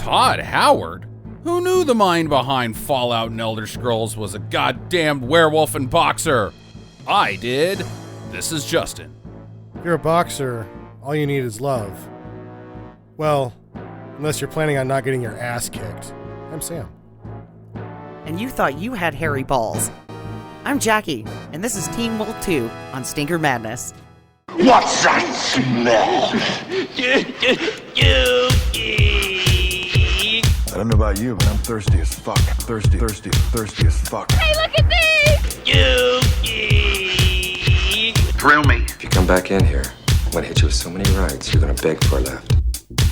Todd Howard? Who knew the mind behind Fallout and Elder Scrolls was a goddamn werewolf and boxer? I did. This is Justin. If you're a boxer, all you need is love. Well, unless you're planning on not getting your ass kicked. I'm Sam. And you thought you had hairy balls. I'm Jackie, and this is Teen Wolf 2 on Stinker Madness. What's that smell? I don't know about you, but I'm thirsty as fuck. Thirsty as fuck. Hey, look at these! Thrill me. If you come back in here, I'm gonna hit you with so many rights, you're gonna beg for a left.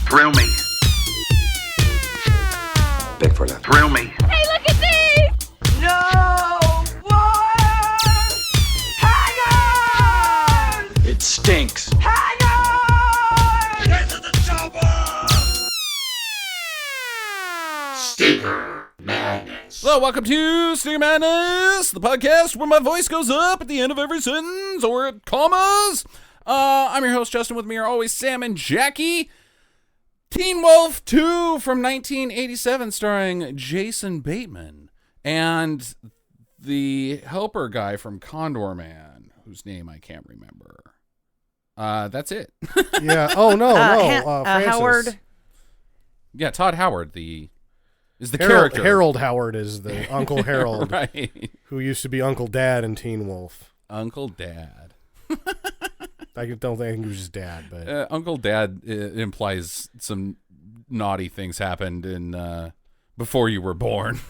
Thrill me. Beg for a left. Thrill me. Hey, look at these! No one! Hang on! It stinks. Hang on! Get to the chopper! Stinker Madness. Hello, welcome to Stinker Madness, the podcast where my voice goes up at the end of every sentence or at commas. I'm your host, Justin. With me are always Sam and Jackie. Teen Wolf 2 from 1987, starring Jason Bateman and the helper guy from Condor Man, whose name I can't remember. That's it. Yeah. Oh, no. Francis. Howard. Yeah, Todd Howard is the Harold, character. Harold Howard is the Uncle Harold, Right. who used to be Uncle Dad in Teen Wolf. Uncle Dad. I don't think he was just Dad, but Uncle Dad implies some naughty things happened in before you were born.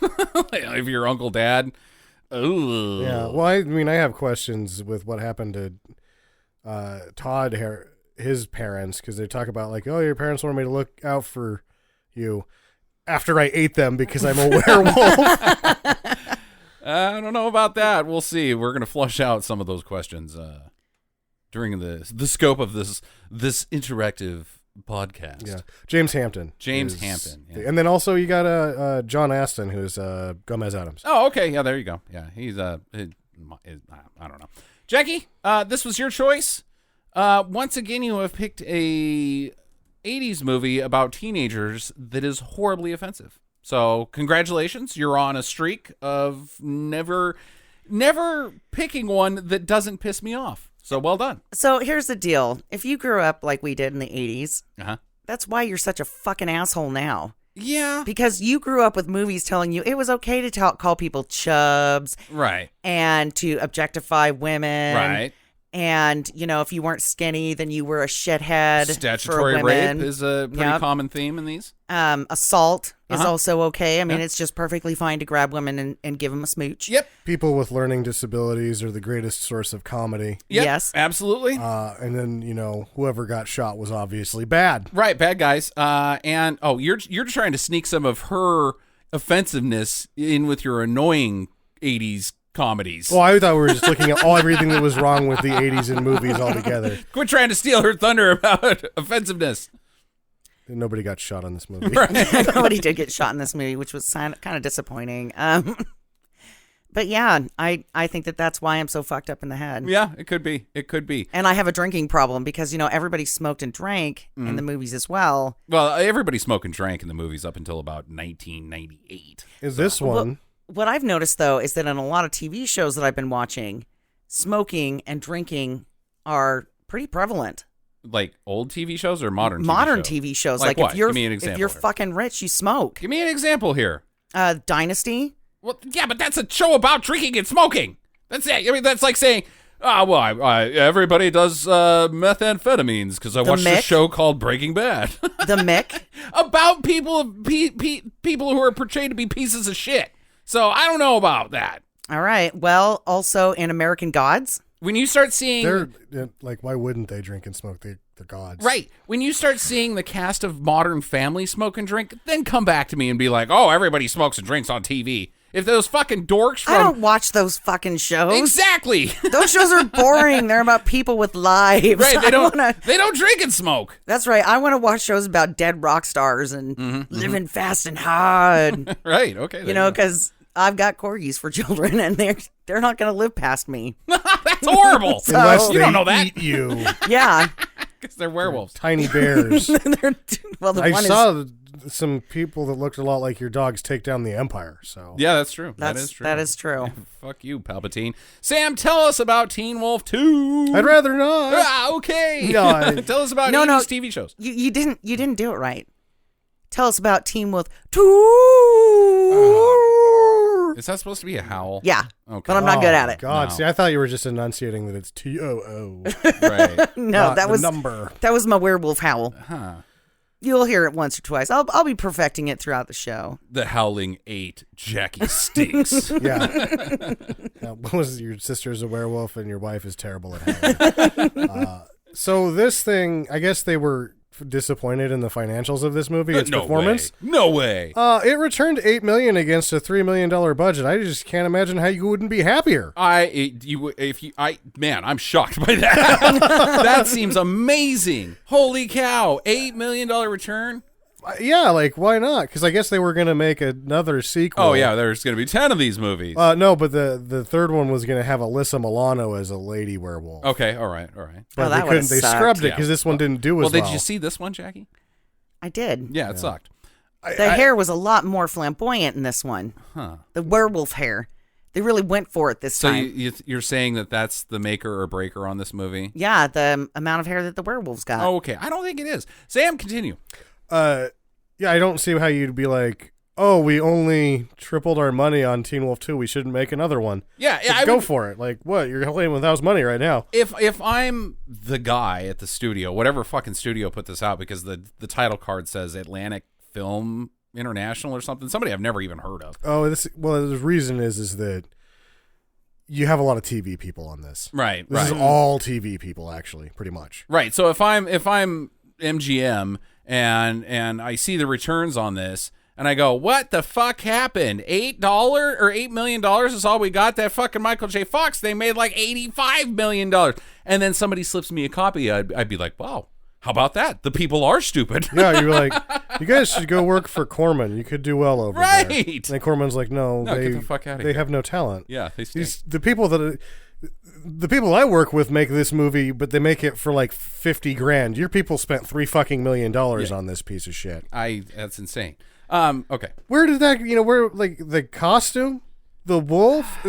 If you're Uncle Dad, ooh. yeah. Well, I mean, I have questions with what happened to Todd, his parents, because they talk about like, oh, your parents wanted me to look out for you after I ate them because I'm a werewolf. I don't know about that. We'll see. We're gonna flush out some of those questions during the scope of this interactive podcast. Yeah, James Hampton. Yeah. And then also you got John Aston, who's Gomez Adams. Oh, okay. Yeah, there you go. Yeah, he's I don't know. Jackie, this was your choice. Once again, you have picked a 80s movie about teenagers that is horribly offensive. So congratulations. You're on a streak of never picking one that doesn't piss me off. So well done. So here's the deal. If you grew up like we did in the 80s, that's why you're such a fucking asshole now. Yeah. Because you grew up with movies telling you it was okay to call people chubs. Right. And to objectify women. Right. And, you know, if you weren't skinny, then you were a shithead. Statutory for women. rape is a pretty common theme in these. Assault is also okay. I mean, it's just perfectly fine to grab women and give them a smooch. Yep. People with learning disabilities are the greatest source of comedy. Yep, yes. Absolutely. And then, you know, whoever got shot was obviously bad. Right, bad guys. And you're trying to sneak some of her offensiveness in with your annoying 80s comedies. Well, I thought we were just looking at everything that was wrong with the 80s in movies altogether. Quit trying to steal her thunder about offensiveness. Nobody got shot on this movie. Right. Nobody did get shot in this movie, which was kind of disappointing. But yeah, I think that's why I'm so fucked up in the head. Yeah, it could be. And I have a drinking problem because, you know, everybody smoked and drank in the movies as well. Well, everybody smoked and drank in the movies up until about 1998. Is this one? What I've noticed, though, is that in a lot of TV shows that I've been watching, smoking and drinking are pretty prevalent. Like old TV shows or modern TV shows? Modern TV shows. Like what? If you're, Give me an example if you're here. fucking rich, you smoke. Give me an example here. Dynasty. Well, yeah, but that's a show about drinking and smoking. That's it. I mean, that's like saying, everybody does methamphetamines because I watched a show called Breaking Bad. The Mick. About people who are portrayed to be pieces of shit. So I don't know about that. All right. Well, also in American Gods. When you start seeing... They're like, why wouldn't they drink and smoke? They're gods. Right. When you start seeing the cast of Modern Family smoke and drink, then come back to me and be like, oh, everybody smokes and drinks on TV. If those fucking dorks from... I don't watch those fucking shows. Exactly. Those shows are boring. They're about people with lives. Right. They don't drink and smoke. That's right. I want to watch shows about dead rock stars and living fast and hard. Right. Okay. You know, because I've got corgis for children, and they're not going to live past me. That's horrible. So, Unless you don't know that. Eat you. Yeah. Because they're werewolves. Tiny bears. Well, the I one saw is some people that looked a lot like your dogs take down the Empire. So Yeah, that's true. That is true. That is true. Fuck you, Palpatine. Sam, tell us about Teen Wolf 2. I'd rather not. Okay. No, tell us about No, 80s TV shows. You didn't do it right. Tell us about Teen Wolf 2. Is that supposed to be a howl? Yeah. Okay. But I'm not good at it. God, No. see, I thought you were just enunciating that it's TOO. Right. No, not that the was number. That was my werewolf howl. Huh. You'll hear it once or twice. I'll be perfecting it throughout the show. The Howling 8. Jackie stinks. Yeah. What was your sister's a werewolf and your wife is terrible at howling. So this thing, I guess they were disappointed in the financials of this movie, its performance. No way. It returned $8 million against a $3 million budget. I just can't imagine how you wouldn't be happier. I'm shocked by that. That seems amazing. Holy cow. $8 million return? Yeah, like why not? Because I guess they were going to make another sequel. Oh, yeah, there's going to be 10 of these movies. No, but the third one was going to have Alyssa Milano as a lady werewolf. Okay, all right. But that they couldn't. They sucked. scrubbed it because this one didn't do as well. Did you see this one, Jackie? I did. Yeah, it sucked. The hair was a lot more flamboyant in this one. Huh. The werewolf hair. They really went for it this So time. you're saying that that's the maker or breaker on this movie? Yeah, the amount of hair that the werewolves got. Oh, okay. I don't think it is. Sam, continue. Yeah, I don't see how you'd be like, oh, we only tripled our money on Teen Wolf 2. We shouldn't make another one. Yeah, Let's go for it. Like, what? You're playing with house money right now. If I'm the guy at the studio, whatever fucking studio put this out, because the title card says Atlantic Film International or something, somebody I've never even heard of. Oh, the reason is that you have a lot of TV people on this. Right. This is all TV people, actually, pretty much. Right. So if I'm MGM and I see the returns on this and I go, what the fuck happened? $8 or $8 million is all we got? That fucking Michael J. Fox, they made like $85 million. And then somebody slips me a copy. I'd be like, wow, how about that? The people are stupid. Yeah, you're like, you guys should go work for Corman. You could do well over there. Right. And Corman's like, no, get the fuck outta they here. have no talent. Yeah, they stink. The people I work with make this movie, but they make it for like $50,000. Your people spent $3 million on this piece of shit. That's insane. Okay. Where did that, where like the costume, the wolf,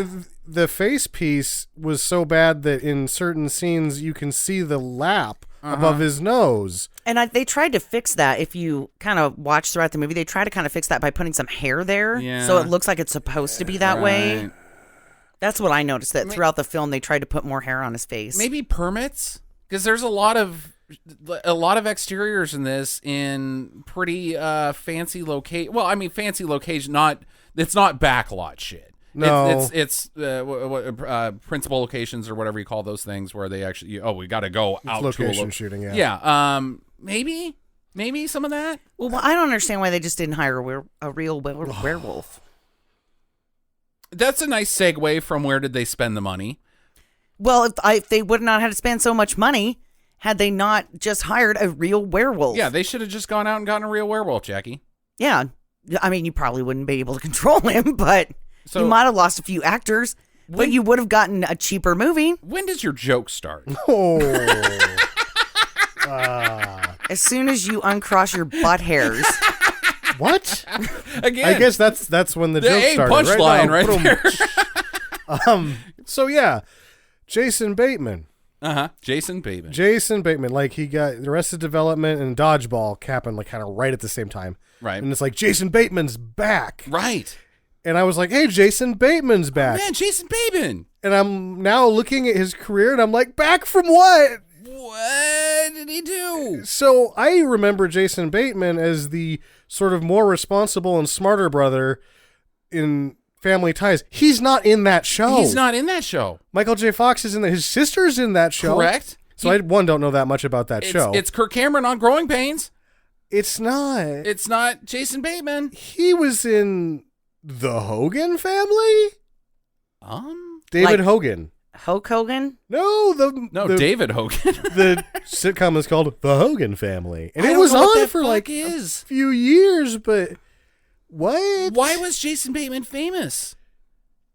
the face piece was so bad that in certain scenes you can see the lap above his nose. And they tried to fix that. If you kind of watch throughout the movie, they try to kind of fix that by putting some hair there. Yeah. So it looks like it's supposed to be that way. Right. That's what I noticed, that throughout the film they tried to put more hair on his face. Maybe permits, because there's a lot of exteriors in this in pretty fancy location. Well, I mean fancy location. It's not backlot shit. No, it's principal locations or whatever you call those things where they actually. We got to go out location to shooting. Yeah. Yeah. Maybe some of that. Well, I don't understand why they just didn't hire a real werewolf. That's a nice segue from where did they spend the money? Well, if they would not have to spend so much money had they not just hired a real werewolf. Yeah, they should have just gone out and gotten a real werewolf, Jackie. Yeah. I mean, you probably wouldn't be able to control him, but So- you might have lost a few actors, but you would have gotten a cheaper movie. When does your joke start? Oh. As soon as you uncross your butt hairs. What? Again, I guess that's when the joke A started. punchline right Boom. there. So yeah, Jason Bateman. Jason Bateman. Jason Bateman, like he got Arrested Development and Dodgeball happened like kind of right at the same time. Right. And it's like Jason Bateman's back. Right. And I was like, hey, Jason Bateman's back. Man, Jason Bateman. And I'm now looking at his career and I'm like, back from what? What did he do? So I remember Jason Bateman as the sort of more responsible and smarter brother in Family Ties. He's not in that show. He's not in that show. Michael J. Fox is in that. His sister's in that show. Correct. So I don't know that much about that show. It's Kirk Cameron on Growing Pains. It's not. It's not Jason Bateman. He was in the Hogan Family? David Like- Hogan. Hulk Hogan? No, David Hogan. The sitcom is called The Hogan Family. And I it don't was know what on that for fuck like is. a few years, but what? Why was Jason Bateman famous?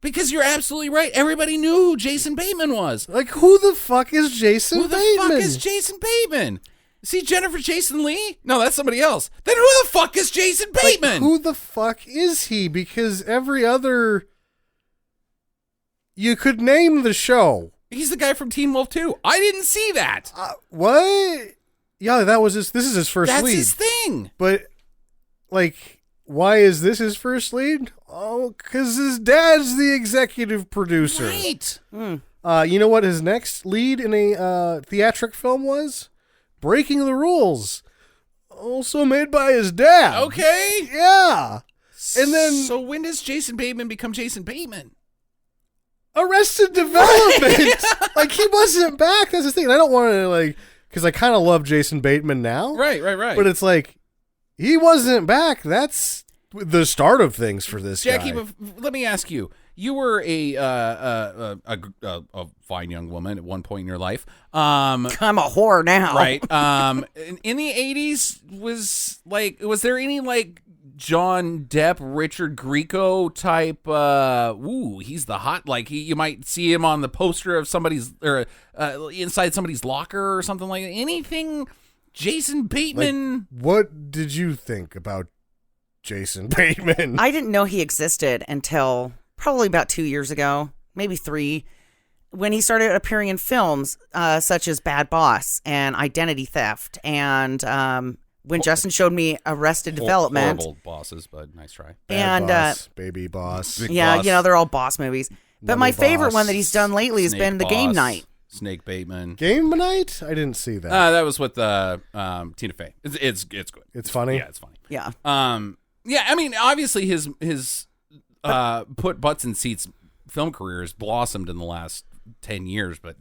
Because you're absolutely right. Everybody knew who Jason Bateman was. Like, who the fuck is Jason Who the Bateman? fuck is Jason Bateman? See Jennifer Jason Leigh? No, that's somebody else. Then who the fuck is Jason Bateman? Like, who the fuck is he? Because every other... You could name the show. He's the guy from Teen Wolf 2. I didn't see that. What? Yeah, that was his... This is his first That's lead. his thing. But, like, why is this his first lead? Oh, because his dad's the executive producer. Right. You know what his next lead in a theatric film was? Breaking the Rules. Also made by his dad. Okay. Yeah. And then So when does Jason Bateman become Jason Bateman? Arrested Development. Like, he wasn't back. That's the thing. I don't want to, like, because I kind of love Jason Bateman now. Right. But it's like, he wasn't back. That's the start of things for this Jackie, guy. let me ask you. You were a fine young woman at one point in your life. I'm a whore now. Right. In the 80s, was there any, like, John Depp, Richard Grieco type, he's the hot, like, you might see him on the poster of somebody's, or inside somebody's locker or something like that. Anything Jason Bateman? Like, what did you think about Jason Bateman? I didn't know he existed until probably about 2 years ago, maybe 3, when he started appearing in films such as Bad Boss and Identity Theft. And when Justin showed me Arrested Development. Horrible bosses, but nice try. Bad And Boss, Baby Boss. Big yeah, Boss. you know, they're all boss movies. But my Money favorite Boss. one that he's done lately has Snake been The Game Boss, Night. Snake Bateman. Game Night? I didn't see that. That was with Tina Fey. It's good. It's funny? Yeah, it's funny. Yeah. Yeah, I mean, obviously his put butts in seats film career has blossomed in the last 10 years, but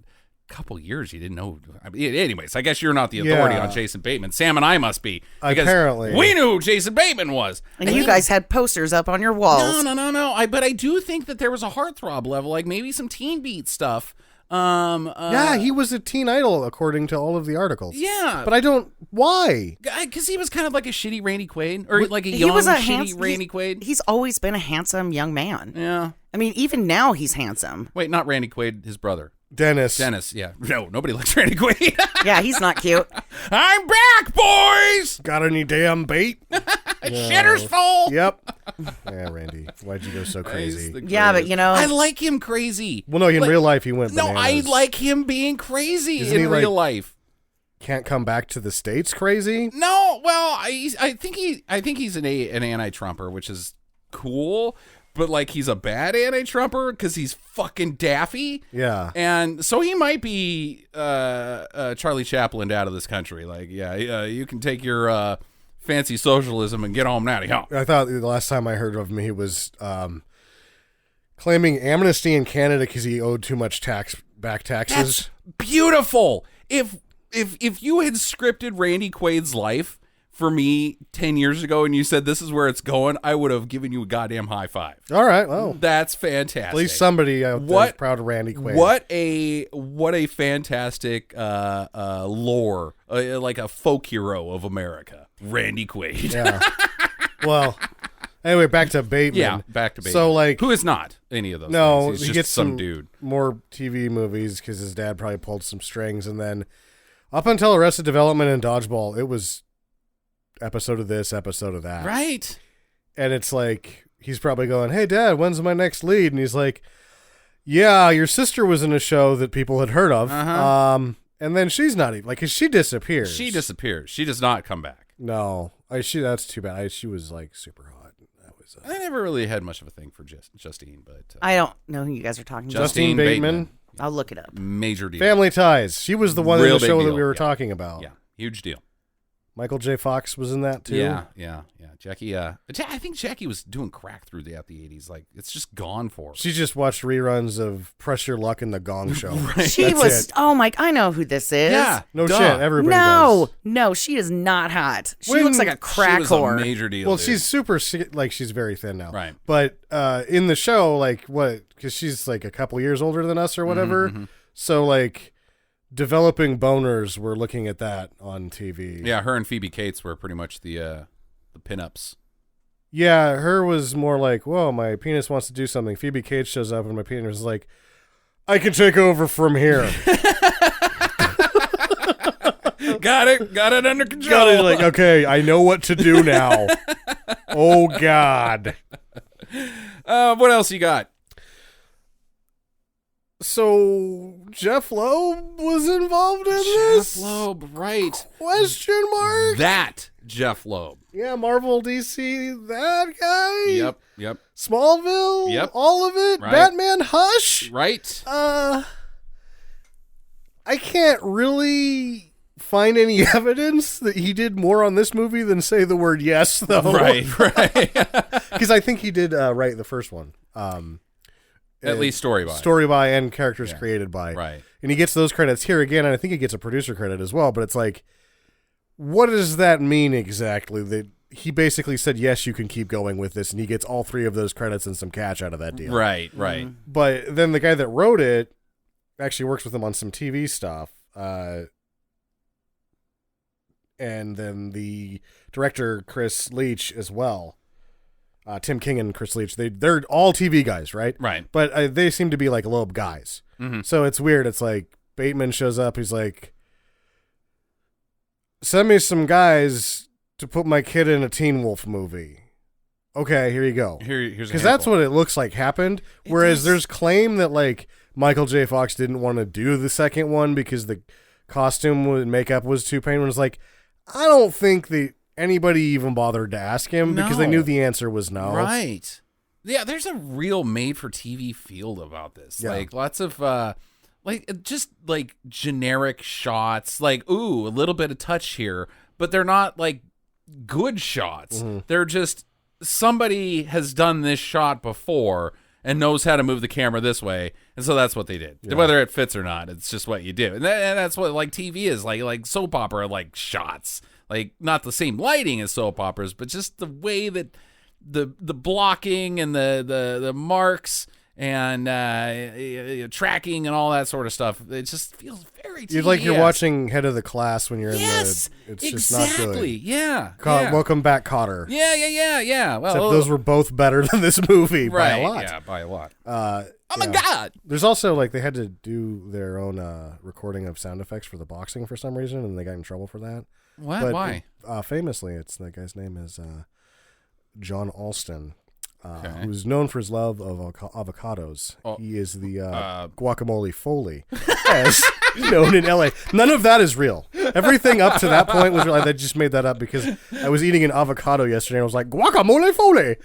a couple years you didn't know. I mean, anyways, I guess you're not the authority Yeah. on Jason Bateman. Sam and I must be. Because Apparently. we knew who Jason Bateman was. And you guys had posters up on your walls. No. But I do think that there was a heartthrob level, like maybe some Teen Beat stuff. Yeah, he was a teen idol, according to all of the articles. Yeah. But I don't... Why? Because he was kind of like a shitty Randy Quaid, or like a He young, was a shitty Randy Quaid. He's always been a handsome young man. Yeah. I mean, even now he's handsome. Wait, not Randy Quaid, his brother. Dennis. Yeah. No, nobody likes Randy Quaid. Yeah, he's not cute. I'm back, boys! Got any damn bait? Shitter's full! Yep. Yeah, Randy. Why'd you go so crazy? Yeah, but you know, I like him crazy. Well, no, in real life he went No, bananas. I like him being crazy Isn't he, in real life. Can't come back to the States crazy? No, well, I think he's an anti-Trumper, which is cool. But like he's a bad anti-Trumper because he's fucking daffy. Yeah. And so he might be Charlie Chaplin out of this country. Like, you can take your fancy socialism and get home now. I thought the last time I heard of him, he was claiming amnesty in Canada because he owed too much back taxes. That's beautiful. If you had scripted Randy Quaid's life for me 10 years ago and you said this is where it's going, I would have given you a goddamn high five. All right, well, That's fantastic. at least somebody out there is proud of Randy Quaid. What a fantastic lore, like a folk hero of America, Randy Quaid. Yeah. Well, anyway, back to Bateman. Yeah, back to Bateman. So, like, who is not any of those no, things. He's he just gets some dude. more TV movies because his dad probably pulled some strings, and then up until Arrested Development and Dodgeball, it was episode of this, episode of that. Right. And it's like, he's probably going, hey, Dad, when's my next lead? And he's like, yeah, your sister was in a show that people had heard of. Uh-huh. And then she's not even, like, 'cause she disappears. She disappears. She does not come back. No. That's too bad. She was, like, super hot. That was I never really had much of a thing for Justine, but I don't know who you guys are talking about. Justine Bateman. I'll look it up. Major deal. Family Ties. She was the one Real in the big show that deal. we were Yeah. talking about. Yeah, huge deal. Michael J. Fox was in that, too. Yeah. Jackie, I think Jackie was doing crack through the 80s. Like, it's just gone for her. She just watched reruns of Press Your Luck and The Gong Show. She That's was. it. Oh my! I know who this is. Yeah. No duh. shit. Everybody does. No, she is not hot. She When looks like a crack She was a whore. major deal. Well, dude. she's super, like, she's very thin now. Right. But in the show, like, what, because she's, like, a couple years older than us or whatever. Mm-hmm. So, like, developing boners, we're looking at that on TV. Yeah, her and Phoebe Cates were pretty much the pinups. Yeah, her was more like, whoa, my penis wants to do something. Phoebe Cates shows up and my penis is like, I can take over from here. Got it under control. Got it. Like, okay, I know what to do now. Oh God. What else you got? So Jeff Loeb was involved in this? Jeff Loeb, right? Question mark. That Jeff Loeb. Yeah, Marvel, DC, that guy. Yep. Smallville. Yep. All of it. Right. Batman. Hush. Right. I can't really find any evidence that he did more on this movie than say the word yes, though. Right. Because I think he did write the first one. At least story by. Story by and characters created by. Right. And he gets those credits here again, and I think he gets a producer credit as well. But it's like, what does that mean exactly? That he basically said, yes, you can keep going with this, and he gets all 3 of those credits and some cash out of that deal. Right. But then the guy that wrote it actually works with him on some TV stuff. And then the director, Chris Leach, as well. Tim King and Chris Leach, they're all TV guys, right? Right. But they seem to be like Loeb guys. Mm-hmm. So it's weird. It's like Bateman shows up. He's like, send me some guys to put my kid in a Teen Wolf movie. Okay, here you go. Here's because that's what it looks like happened. Whereas there's claim that like Michael J. Fox didn't want to do the second one because the costume and makeup was too painful. It's like, I don't think that anybody even bothered to ask him because they knew the answer was no. Right. Yeah, there's a real made-for-TV field about this. Yeah. Like, lots of, just, like, generic shots. Like, ooh, a little bit of touch here. But they're not, like, good shots. Mm-hmm. They're just, somebody has done this shot before and knows how to move the camera this way. And so that's what they did. Yeah. Whether it fits or not, it's just what you do. And that's what, like, TV is. Like soap opera, like, shots. Like, not the same lighting as soap operas, but just the way that the blocking and the marks and tracking and all that sort of stuff, it just feels very TV. You'd like you're watching Head of the Class when you're yes, in the... It's just not good. Yeah, Welcome back, Cotter. Yeah. Well, Except those were both better than this movie by a lot. Yeah, by a lot. Oh my God! There's also, like, they had to do their own recording of sound effects for the boxing for some reason, and they got in trouble for that. What? But Why? Famously, the guy's name is John Alston, who's known for his love of avocados. He is the guacamole Foley, as known in L.A. None of that is real. Everything up to that point was real. I just made that up because I was eating an avocado yesterday and I was like, guacamole Foley!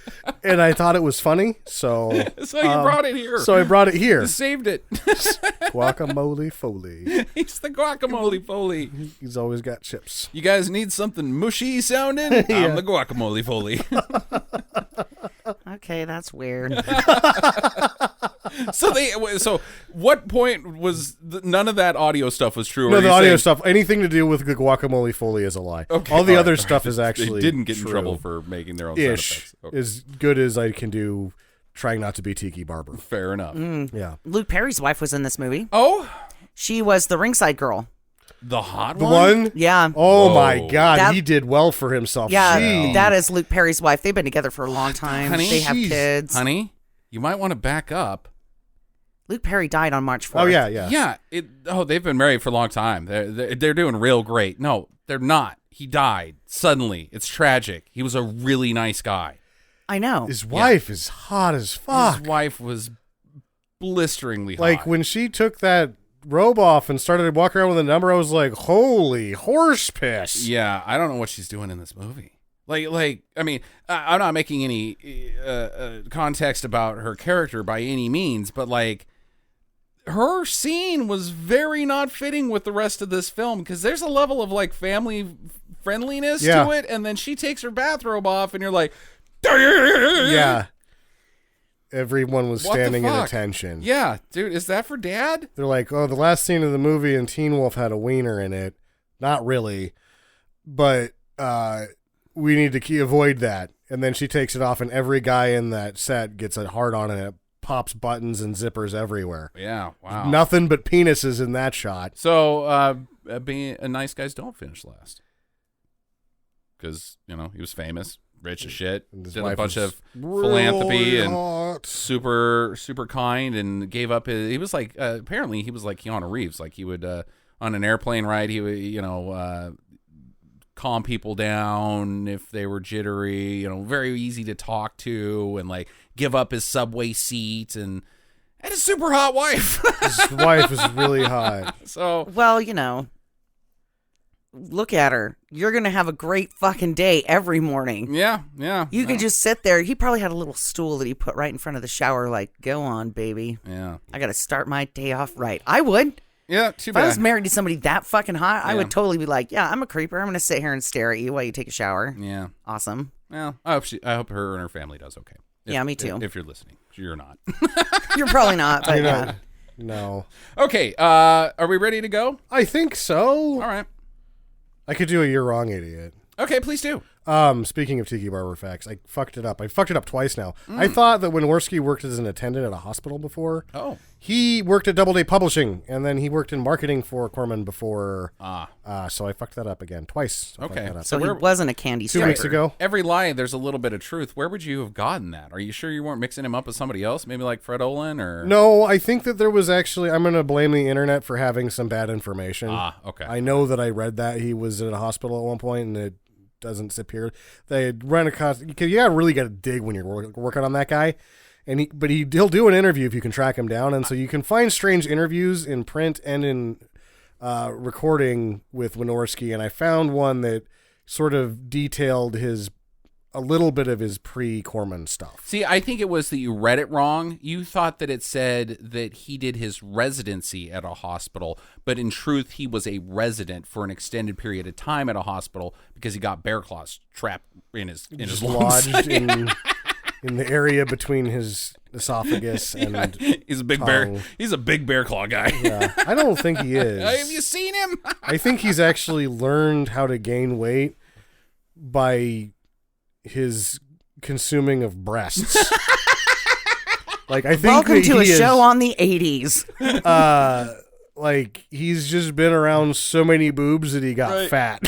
And I thought it was funny, so... So you brought it here. So I brought it here. You saved it. Guacamole Foley. He's the guacamole Foley. He's always got chips. You guys need something mushy sounding? I'm the guacamole Foley. Okay, that's weird. So what point was none of that audio stuff was true? No, or the are you audio saying stuff, anything to do with the guacamole Foley is a lie. Okay, all the all other right. stuff is actually They didn't get in true. trouble for making their own sound effects. Okay. As good as I can do trying not to be Tiki Barber. Fair enough. Yeah. Luke Perry's wife was in this movie. Oh, She was the ringside girl. the hot The one? one? Yeah. Oh Whoa. my God, That- he did well for himself. Yeah, Jeez. that is Luke Perry's wife. They've been together for a long time. Honey? They have Jeez. kids. Honey, you might want to back up. Luke Perry died on March 4th. Oh yeah. Yeah. They've been married for a long time. They're doing real great. No, they're not. He died suddenly. It's tragic. He was a really nice guy. I know. His wife is hot as fuck. His wife was blisteringly hot. Like when she took that robe off and started walking around with a number, I was like, holy horse piss. Yeah, I don't know what she's doing in this movie. Like, I mean, I'm not making any context about her character by any means, but like, her scene was very not fitting with the rest of this film because there's a level of like family friendliness to it, and then she takes her bathrobe off, and you're like, Yeah. Everyone was What the standing at fuck? attention. yeah, dude, is that for Dad? They're like, oh, the last scene of the movie and Teen Wolf had a wiener in it. Not really, but we need to avoid that. And then she takes it off, and every guy in that set gets a hard on, and it pops buttons and zippers everywhere. Yeah, wow. Nothing but penises in that shot. So, being nice guys don't finish last because he was famous, rich as shit, And his did a wife bunch was of philanthropy really and hot. super kind, and gave up his. He was like apparently he was like Keanu Reeves, like he would on an airplane ride, he would, calm people down if they were jittery, very easy to talk to, and like give up his subway seat, and had a super hot wife. His wife is really hot. So, Well, look at her. You're going to have a great fucking day every morning. yeah. You could just sit there. He probably had a little stool that he put right in front of the shower, like, go on, baby. Yeah. I got to start my day off right. I would. Yeah, too If I was bad. married to somebody that fucking hot, I Yeah. would totally be like, yeah, I'm a creeper. I'm going to sit here and stare at you while you take a shower. Yeah. Awesome. Well, I hope her and her family does okay. Yeah, me too. If you're listening. You're not. You're probably not, but You know, yeah. no. Okay, are we ready to go? I think so. All right. I could do a You're Wrong, Idiot. Okay, please do. Speaking of Tiki Barber facts, I fucked it up. I fucked it up twice now. I thought that when Worski worked as an attendant at a hospital before, Oh. he worked at Doubleday Publishing, and then he worked in marketing for Corman before. So I fucked that up again twice. I fucked Okay. that up. So he where- wasn't a candy 2 striper. weeks ago. Every lie, there's a little bit of truth. Where would you have gotten that? Are you sure you weren't mixing him up with somebody else? Maybe like Fred Olin or... No, I think that there was actually. I'm going to blame the internet for having some bad information. Okay. I know that I read that he was in a hospital at one point, and it doesn't appear they had run across. Because you really got to dig when you're working on that guy, and he'll do an interview if you can track him down, and so you can find strange interviews in print and in recording with Wynorski, and I found one that sort of detailed a little bit of his pre-Corman stuff. See, I think it was that you read it wrong. You thought that it said that he did his residency at a hospital, but in truth, he was a resident for an extended period of time at a hospital because he got bear claws trapped in his lungs. Lodged in the area between his esophagus and He's a big tongue. bear. He's a big bear claw guy. Yeah, I don't think he is. Have you seen him? I think he's actually learned how to gain weight by his consuming of breasts. Like I think Welcome that to a he is, show on the 80s. like he's just been around so many boobs that he got fat.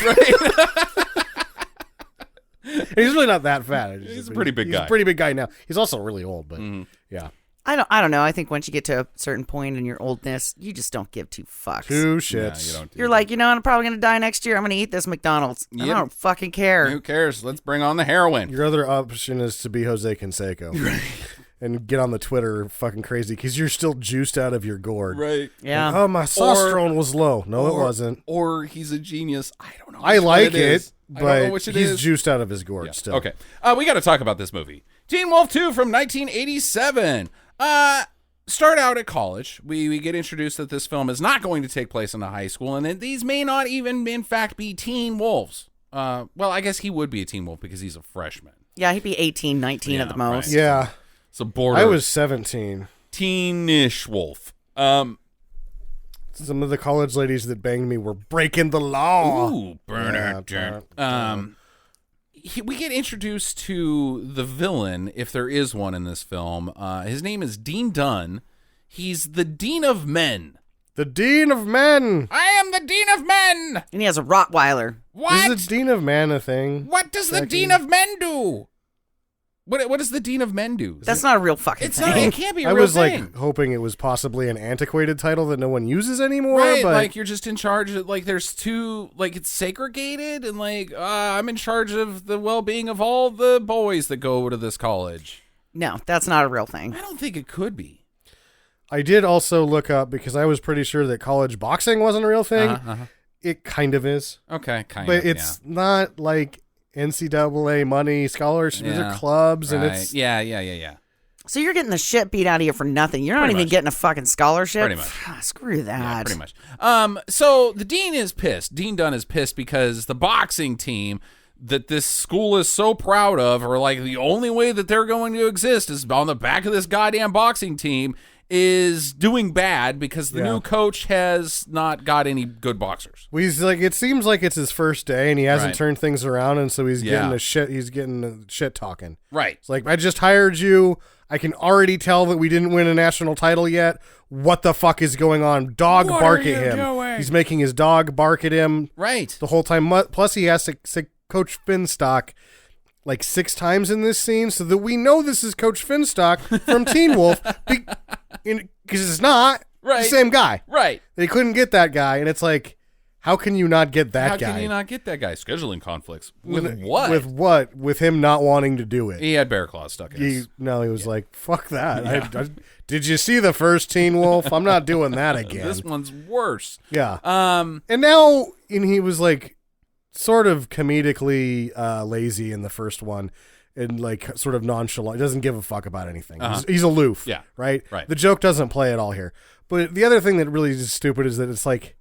He's really not that fat. He's a pretty big He's guy. a pretty big guy now. He's also really old, but yeah. I don't know. I think once you get to a certain point in your oldness, you just don't give two fucks. Two Yeah, shits. you don't do You're that. like, I'm probably going to die next year. I'm going to eat this McDonald's. And Yep. I don't fucking care. Who cares? Let's bring on the heroin. Your other option is to be Jose Canseco. And get on the Twitter fucking crazy because you're still juiced out of your gourd. Right. Yeah. Oh, my testosterone was low. No, it wasn't. Or he's a genius. I don't know. I which one like is. it, I don't know but which it he's is. juiced out of his gourd Yeah. still. Okay. We got to talk about this movie. Teen Wolf 2 from 1987. Start out at college. We get introduced that this film is not going to take place in a high school, and that these may not even, in fact, be teen wolves. Well, I guess he would be a teen wolf because he's a freshman. Yeah, he'd be 18, 19 at Yeah, the most. right. Yeah. So border I was 17. teenish wolf. Some of the college ladies that banged me were breaking the law. Ooh, burner. We get introduced to the villain, if there is one in this film. His name is Dean Dunn. He's the Dean of Men. The Dean of Men. I am the Dean of Men. And he has a Rottweiler. What? Is the Dean of Man a thing? What does the Becky? Dean of Men do? What does the Dean of Men do? That's not a real fucking It's thing. not. It can't be a I real was thing. like hoping it was possibly an antiquated title that no one uses anymore. Right, but like you're just in charge of, like, there's two, like, it's segregated, and like I'm in charge of the well-being of all the boys that go to this college. No, that's not a real thing. I don't think it could be. I did also look up because I was pretty sure that college boxing wasn't a real thing. It kind of is, Okay, kind but of. it's not like NCAA money scholarships. These Yeah. are clubs, and Right. it's yeah. So you're getting the shit beat out of you for nothing. You're not Pretty even much. getting a fucking scholarship. Pretty much. Screw that. Yeah, pretty much. So the dean is pissed. Dean Dunn is pissed because the boxing team that this school is so proud of, or like the only way that they're going to exist is on the back of this goddamn boxing team, is doing bad because the new coach has not got any good boxers. he's like, it seems like it's his first day, and he hasn't Right. turned things around, and so he's Yeah. getting the shit talking. Right. It's like, I just hired you. I can already tell that we didn't win a national title yet. What the fuck is going on? Dog What bark are at you him. doing? He's making his dog bark at him Right. the whole time. Plus, he has to say Coach Finstock like 6 times in this scene, so that we know this is Coach Finstock from Teen Wolf, because it's not. Right. The same guy. Right. They couldn't get that guy, and it's like, how can you not get that How guy? How can you not get that guy? Scheduling conflicts. With what? With what? With him not wanting to do it. He had bear claws stuck in his... He was like, fuck that. Yeah. Did you see the first Teen Wolf? I'm not doing that again. This one's worse. Yeah. And now, he was like sort of comedically lazy in the first one and like sort of nonchalant. He doesn't give a fuck about anything. He's aloof. Yeah. Right? Right. The joke doesn't play at all here. But the other thing that really is stupid is that it's like,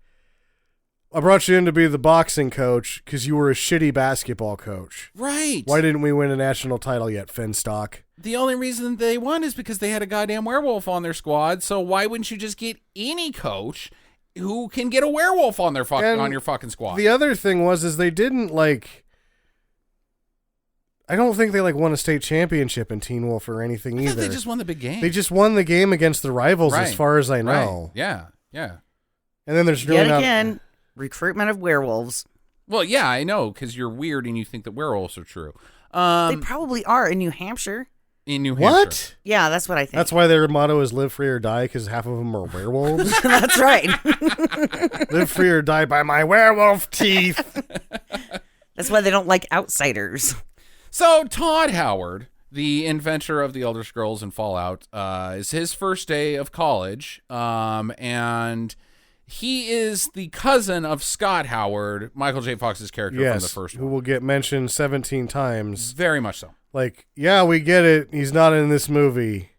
I brought you in to be the boxing coach because you were a shitty basketball coach. Right. Why didn't we win a national title yet, Finstock? The only reason they won is because they had a goddamn werewolf on their squad. So why wouldn't you just get any coach who can get a werewolf on their on your fucking squad? The other thing is they didn't like. I don't think they like won a state championship in Teen Wolf or anything either. They just won the big game. They just won the game against the rivals, right. as far as I know. Right. Yeah. And then there's really Yet again, recruitment of werewolves. Well, yeah, I know, because you're weird and you think that werewolves are true. They probably are in New Hampshire. In New Hampshire. What? Yeah, that's what I think. That's why their motto is "Live free or die," because half of them are werewolves. That's right. Live free or die by my werewolf teeth. That's why they don't like outsiders. So Todd Howard, the inventor of the Elder Scrolls and Fallout, is his first day of college, and he is the cousin of Scott Howard, Michael J. Fox's character from the first one. Who will get mentioned 17 times. Very much so. Like, yeah, we get it. He's not in this movie.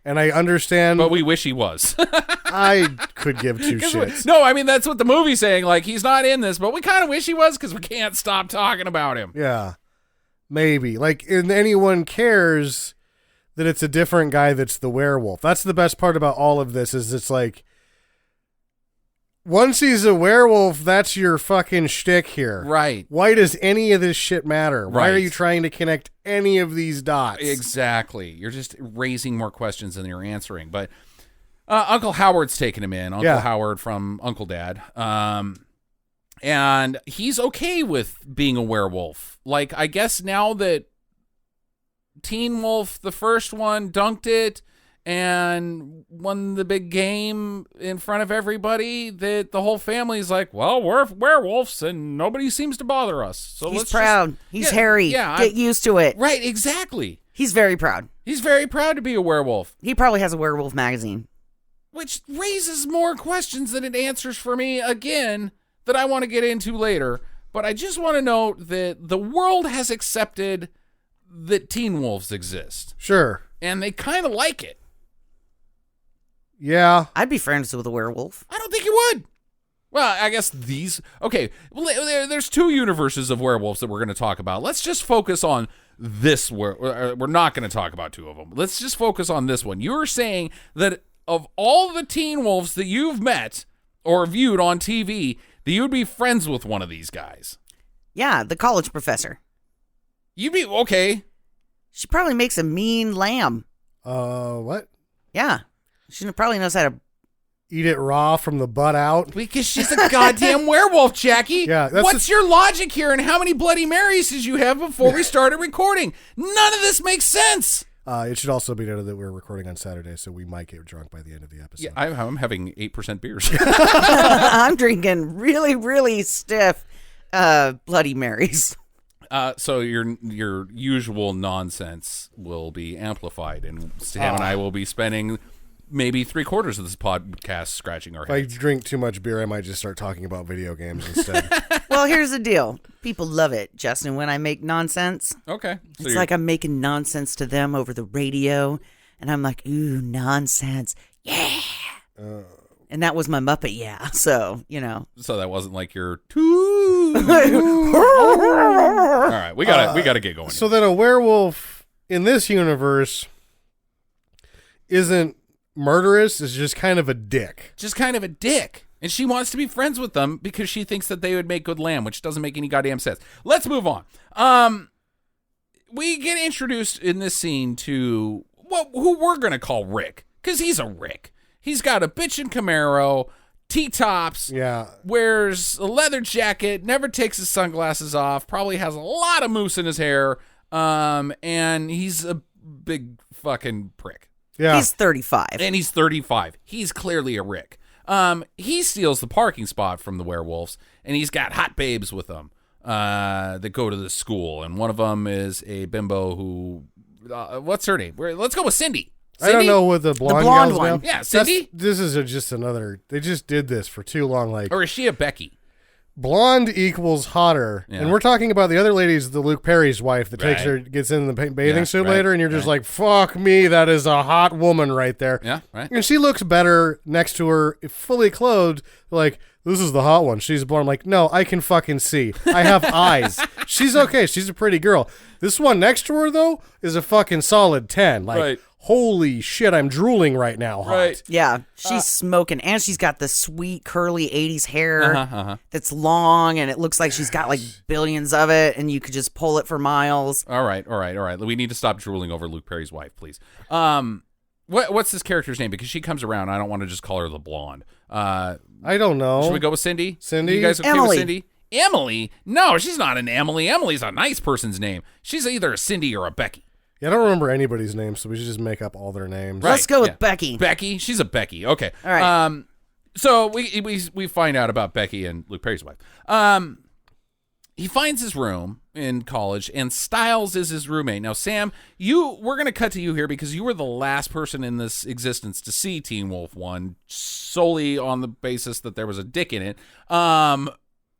And I understand. But we wish he was. I could give two shits. No, I mean, that's what the movie's saying. Like, he's not in this, but we kind of wish he was because we can't stop talking about him. Yeah. Maybe. Like, and anyone cares that it's a different guy that's the werewolf. That's the best part about all of this is it's like, once he's a werewolf, that's your fucking shtick here. Right. Why does any of this shit matter? Why are Right. you trying to connect any of these dots? Exactly. You're just raising more questions than you're answering. But Uncle Howard's taking him in. Uncle Howard from Uncle Dad. And he's okay with being a werewolf. Like, I guess now that Teen Wolf, the first one, dunked it and won the big game in front of everybody, that the whole family's like, well, we're werewolves and nobody seems to bother us. So He's let's proud. He's hairy. Yeah, Get used to it. Right, exactly. He's very proud. He's very proud to be a werewolf, He probably has a werewolf magazine. which raises more questions than it answers for me again that I want to get into later. But I just want to note that the world has accepted that Teen Wolves exist, Sure. and they kind of like it. Yeah. I'd be friends with a werewolf. I don't think you would. Well, I guess these... Okay, well, there's two universes of werewolves that we're going to talk about. Let's just focus on this. We're not going to talk about two of them. Let's just focus on this one. You're saying that of all the Teen Wolves that you've met or viewed on TV, that you'd be friends with one of these guys. Yeah, the college professor. You'd be... Okay. She probably makes a mean lamb. What? Yeah. She probably knows how to... Eat it raw from the butt out? Because she's a goddamn werewolf, Jackie. Yeah, that's What's your logic here, and how many Bloody Marys did you have before we started recording? None of this makes sense. It should also be noted that we're recording on Saturday, so we might get drunk by the end of the episode. Yeah, I'm having 8% beers. I'm drinking really, really stiff Bloody Marys. So your usual nonsense will be amplified, and Sam and I will be spending maybe 3/4 of this podcast scratching our If I heads. drink too much beer, I might just start talking about video games instead. Well, here's the deal. People love it, Justin, when I make nonsense. Okay. So It's like I'm making nonsense to them over the radio, and I'm like, ooh, nonsense. Yeah. And that was my Muppet, yeah. So, you know. so that wasn't like your all right, we gotta get going. So then a werewolf in this universe isn't murderous, is just kind of a dick. Just kind of a dick. And she wants to be friends with them because she thinks that they would make good lamb, which doesn't make any goddamn sense. Let's move on. We get introduced in this scene to who we're going to call Rick, because he's a Rick. He's got a bitchin' Camaro, T-tops, Yeah. wears a leather jacket, never takes his sunglasses off, probably has a lot of mousse in his hair, and he's a big fucking prick. Yeah. He's 35. And he's 35. He's clearly a Rick. He steals the parking spot from the werewolves, and he's got hot babes with him that go to the school. And one of them is a bimbo who, what's her name? Let's go with Cindy. I don't know what the blonde blonde gal's one. now. Yeah, Cindy? This is just another. They just did this for too long. Like Or is she a Becky? blonde equals hotter, Yeah. and we're talking about the other lady's the Luke Perry's wife that takes Right. her, gets in the bathing Yeah, suit right, later, and you're just right. like, fuck me, that is a hot woman right there. Yeah, right. And she looks better next to her, fully clothed. Like, this is the hot one. She's blonde. I'm like, no, I can fucking see. I have eyes. She's okay. She's a pretty girl. This one next to her, though, is a fucking solid 10. Like, Right. holy shit, I'm drooling right now. Hot. Right. Yeah, she's smoking, and she's got the sweet curly 80s hair that's long, and it looks like she's got like billions of it, and you could just pull it for miles. All right. We need to stop drooling over Luke Perry's wife, please. What's this character's name? Because she comes around. I don't want to just call her the blonde. I don't know. Should we go with Cindy? Cindy? You guys okay Emily. with Cindy? Emily? No, she's not an Emily. Emily's a nice person's name. She's either a Cindy or a Becky. Yeah, I don't remember anybody's name, so we should just make up all their names. Right. Let's go with yeah. Becky. Becky? She's a Becky. Okay. All right. So we find out about Becky and Luke Perry's wife. He finds his room in college, and Styles is his roommate. Now, Sam, we're going to cut to you here because you were the last person in this existence to see Teen Wolf 1 solely on the basis that there was a dick in it.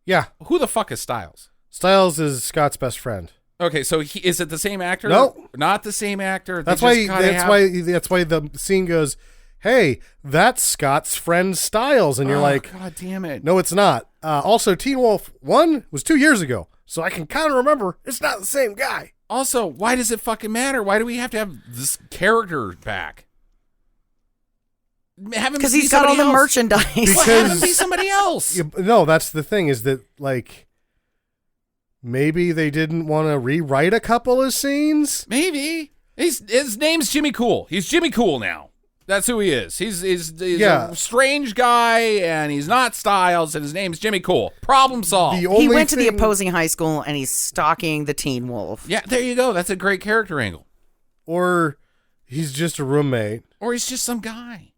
Yeah. Who the fuck is Styles? Styles is Scott's best friend. Okay, so is it the same actor? No. Not the same actor. They That's just why. kinda That's why the scene goes, "Hey, that's Scott's friend Styles," and you're like, God damn it. "No, it's not." Also, Teen Wolf 1 was 2 years ago, so I can kind of remember it's not the same guy. Also, why does it fucking matter? Why do we have to have this character back? Have him Because be he's got all somebody the else. merchandise. Well, have him be somebody else. No, that's the thing is that like maybe they didn't want to rewrite a couple of scenes. Maybe. His name's Jimmy Cool. He's Jimmy Cool now. That's who he is. He's Yeah. a strange guy, and he's not Styles, and his name's Jimmy Cool. Problem solved. The only He went to the thing- opposing high school, and he's stalking the Teen Wolf. Yeah, there you go. That's a great character angle. or he's just a roommate. Or he's just some guy.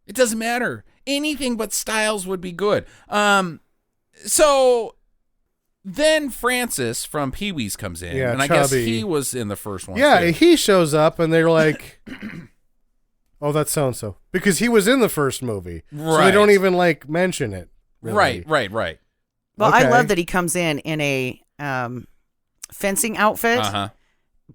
It doesn't matter. Anything but Styles would be good. So then Francis from Pee-wee's comes in, Yeah, and I guess Chubby. he was in the first one. Yeah, too. he shows up and they're like, "Oh, that's so and so," because he was in the first movie, so they Right. don't even like mention it. Really. Right. Well, I Okay. love that he comes in a fencing outfit,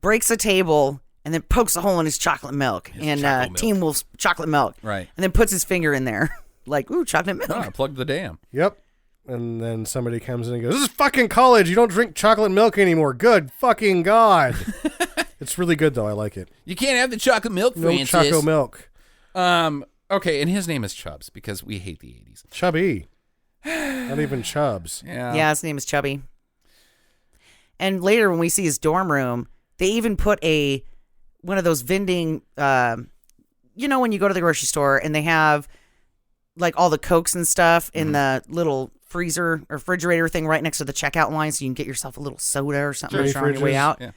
breaks a table, and then pokes a hole in his chocolate milk His chocolate milk. Teen Wolf's chocolate milk, Right. and then puts his finger in there, like, ooh, chocolate milk. Oh, I plugged the dam. Yep. And then somebody comes in and goes, "This is fucking college. You don't drink chocolate milk anymore." Good fucking God. It's really good, though. I like it. You can't have the chocolate milk, No Francis. choco milk. Okay, and his name is Chubbs because we hate the 80s. Chubby. Not even Chubs. Yeah, his name is Chubby. And later, when we see his dorm room, they even put one of those vending, you know, when you go to the grocery store and they have like all the Cokes and stuff in the little freezer or refrigerator thing right next to the checkout line, so you can get yourself a little soda or something Mini on your way fridges? out. Yeah.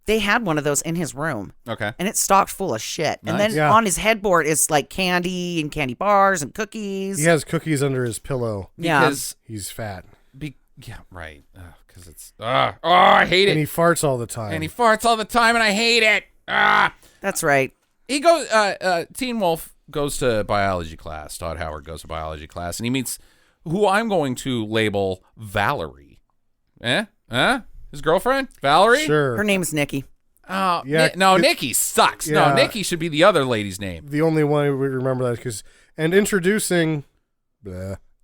They had one of those in his room, Okay. and it's stocked full of shit. And Nice. then Yeah. on his headboard is like candy and candy bars and cookies. He has cookies under his pillow. Yeah. Because, He's fat. yeah, right. Because it's, I hate And it. he farts all the time. And he farts all the time, and I hate it. That's right. He goes, Teen Wolf goes to biology class. Todd Howard goes to biology class, and he meets who I'm going to label Valerie. His girlfriend? Valerie? Sure. Her name's Nikki. Oh, Yeah, no, it- Nikki sucks. Yeah. No, Nikki should be the other lady's name. The only one we remember that because introducing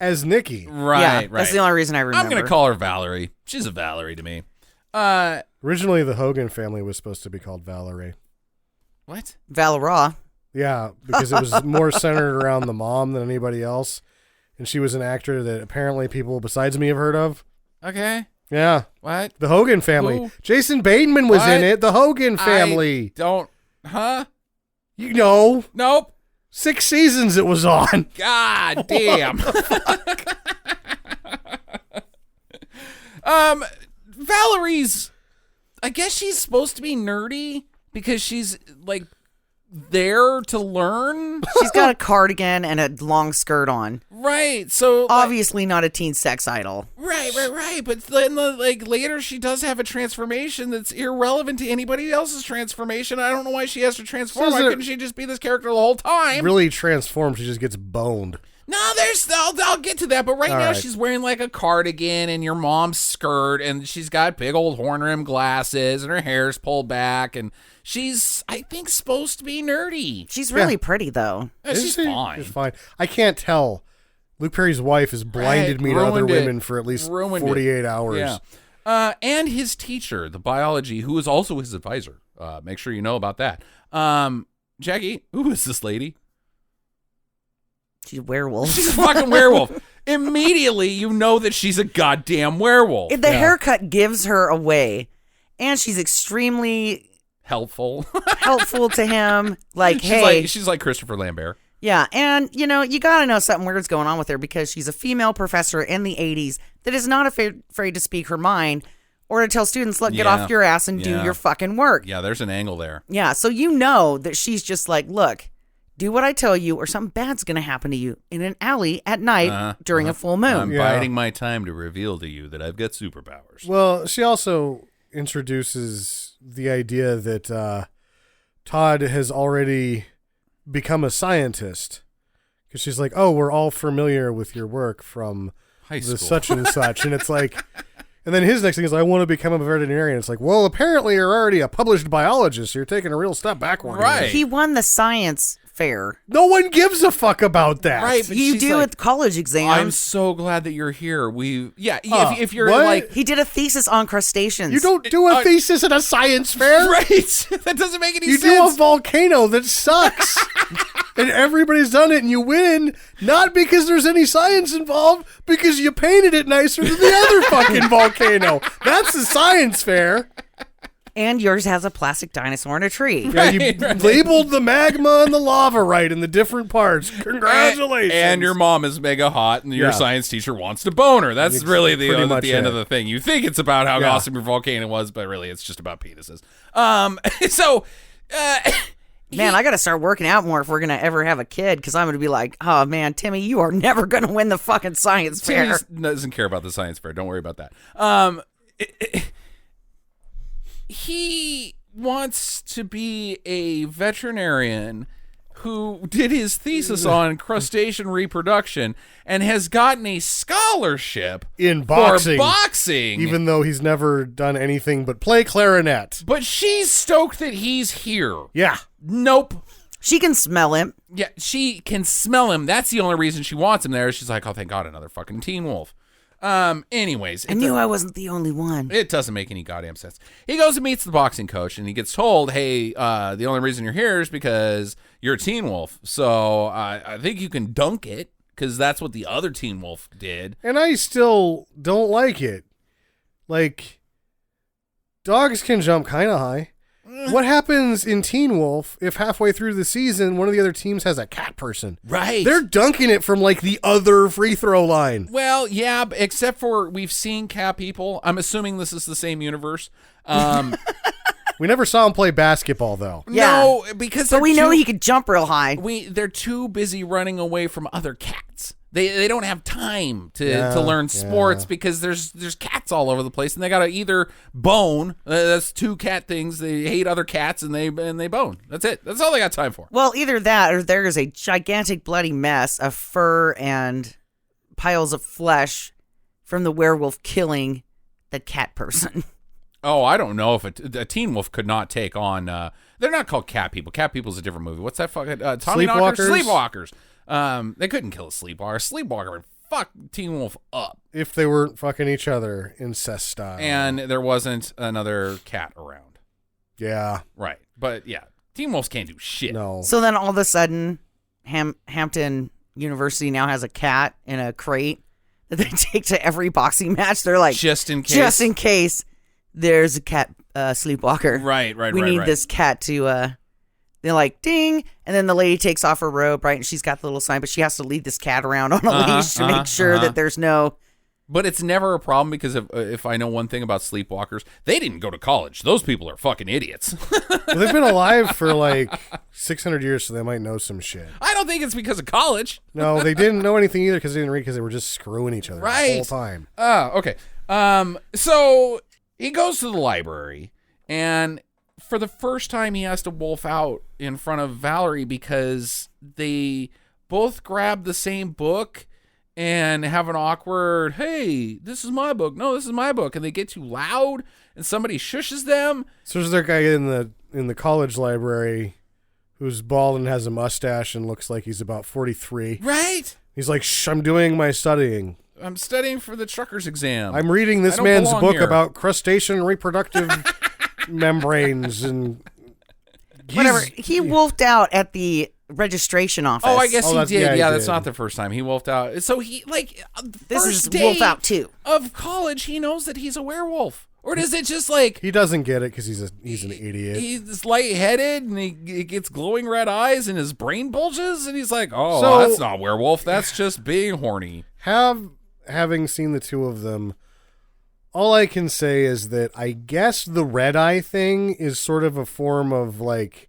as Nikki. Right, yeah, right. that's the only reason I remember. I'm going to call her Valerie. She's a Valerie to me. Originally, the Hogan family was supposed to be called Valerie. What? Valera. Yeah, because it was more centered around the mom than anybody else. And she was an actor that apparently people besides me have heard of. Okay. Yeah. What? The Hogan family. Who? Jason Bateman was What? in it. The Hogan family. I don't. Huh? You know, Nope. 6 seasons it was on. God damn. Valerie's, I guess she's supposed to be nerdy because she's like there to learn. She's got a cardigan and a long skirt on. Right. So Obviously not a teen sex idol. Right. But then, like later, she does have a transformation that's irrelevant to anybody else's transformation. I don't know why she has to transform. Why couldn't she just be this character the whole time? Really transformed, she just gets boned. No, I'll get to that. But now right. she's wearing like a cardigan and your mom's skirt, and she's got big old horn rimmed glasses, and her hair's pulled back, and she's, I think, supposed to be nerdy. She's really pretty, though. She's fine. She's fine. I can't tell. Luke Perry's wife has blinded me to other women for at least 48 hours. Yeah. And his teacher, the biology, who is also his advisor. Make sure you know about that. Jackie, who is this lady? She's a werewolf. She's a fucking werewolf. Immediately, you know that she's a goddamn werewolf. The haircut gives her away, and she's extremely helpful to him. Like, she's like Christopher Lambert. Yeah, and, you got to know something weird's going on with her because she's a female professor in the 80s that is not afraid to speak her mind or to tell students, look, get off your ass and do your fucking work. Yeah, there's an angle there. Yeah, so you know that she's just like, look, do what I tell you or something bad's going to happen to you in an alley at night during a full moon. I'm biding my time to reveal to you that I've got superpowers. Well, she also introduces the idea that Todd has already become a scientist because she's like, oh, we're all familiar with your work from high school, such and such. And it's like, and then his next thing is, I want to become a veterinarian. It's like, well, apparently you're already a published biologist. So you're taking a real step backward. Right. He won the science fair. No one gives a fuck about that. Right. But You do with college exams. I'm so glad that you're here. If you're what? like, He did a thesis on crustaceans. You don't do a thesis at a science fair. right? That doesn't make any You sense. do a volcano that sucks. And everybody's done it and you win, not because there's any science involved, because you painted it nicer than the other fucking volcano. That's the science fair. And yours has a plastic dinosaur in a tree. Yeah, you labeled the magma and the lava right in the different parts. Congratulations. And your mom is mega hot, and your science teacher wants to bone her. That's really the end of the thing. You think it's about how awesome your volcano was, but really it's just about penises. Man, I got to start working out more if we're going to ever have a kid, because I'm going to be like, oh, man, Timmy, you are never going to win the fucking science fair. Timmy doesn't care about the science fair. Don't worry about that. He wants to be a veterinarian who did his thesis on crustacean reproduction and has gotten a scholarship in boxing. For boxing. Even though he's never done anything but play clarinet. But she's stoked that he's here. Yeah. Nope. She can smell him. Yeah, she can smell him. That's the only reason she wants him there. She's like, oh, thank God, another fucking Teen Wolf. Anyways. I knew I wasn't the only one. It doesn't make any goddamn sense. He goes and meets the boxing coach, and he gets told, hey, the only reason you're here is because you're a Teen Wolf. So I think you can dunk it, because that's what the other Teen Wolf did. And I still don't like it. Like, dogs can jump kind of high. What happens in Teen Wolf if halfway through the season one of the other teams has a cat person? Right. They're dunking it from like the other free throw line. Well, yeah, except for we've seen cat people. I'm assuming this is the same universe. We never saw him play basketball though. Yeah. No, because But we know he could jump real high. They're too busy running away from other cats. They don't have time to learn sports because there's cats all over the place, and they gotta either bone. That's two cat things. They hate other cats and they bone. That's it. That's all they got time for. Well, either that or there is a gigantic bloody mess of fur and piles of flesh from the werewolf killing the cat person. Oh, I don't know if a Teen Wolf could not take on. They're not called cat people. Cat people's a different movie. What's that fucking Sleepwalkers? They couldn't kill a sleepwalker. Sleepwalker would fuck Teen Wolf up if they weren't fucking each other incest style, and there wasn't another cat around. Yeah, right. But yeah, Teen Wolves can't do shit. No. So then all of a sudden, Hampton University now has a cat in a crate that they take to every boxing match. They're like, just in case there's a cat sleepwalker. Right. We need this cat to. They're like, ding, and then the lady takes off her robe, right, and she's got the little sign, but she has to lead this cat around on a leash to make sure that there's no But it's never a problem because if I know one thing about sleepwalkers, they didn't go to college. Those people are fucking idiots. Well, they've been alive for like 600 years, so they might know some shit. I don't think it's because of college. No, they didn't know anything either because they didn't read because they were just screwing each other the whole time. Oh, okay. So he goes to the library, and for the first time, he has to wolf out in front of Valerie because they both grab the same book and have an awkward, hey, this is my book. No, this is my book. And they get too loud, and somebody shushes them. So there's that guy in the college library who's bald and has a mustache and looks like he's about 43. Right? He's like, shh, I'm doing my studying. I'm studying for the trucker's exam. I'm reading this man's book about crustacean reproductive membranes and... Whatever. He wolfed out at the registration office. Oh, I guess he did. Yeah, that's did. not the first time. He wolfed out. So he, This first is day wolf out too. of college, he knows that he's a werewolf. Or is it just like... He doesn't get it because he's an idiot. He's lightheaded, and he gets glowing red eyes, and his brain bulges, and he's like, oh, that's not werewolf. That's just being horny. Having seen the two of them, all I can say is that I guess the red eye thing is sort of a form of like,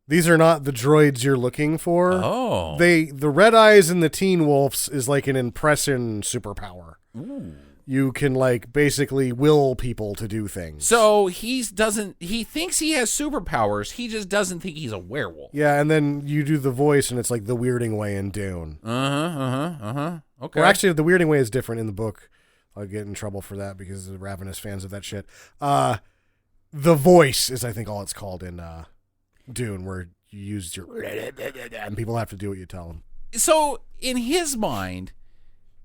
these are not the droids you're looking for. Oh. The red eyes in the Teen Wolves is like an impression superpower. Ooh. You can like basically will people to do things. So he thinks he has superpowers. He just doesn't think he's a werewolf. Yeah, and then you do the voice, and it's like the weirding way in Dune. Okay. Or actually, the weirding way is different in the book. I'll get in trouble for that because the ravenous fans of that shit. The voice is, I think, all it's called in Dune, where you use your and people have to do what you tell them. So in his mind,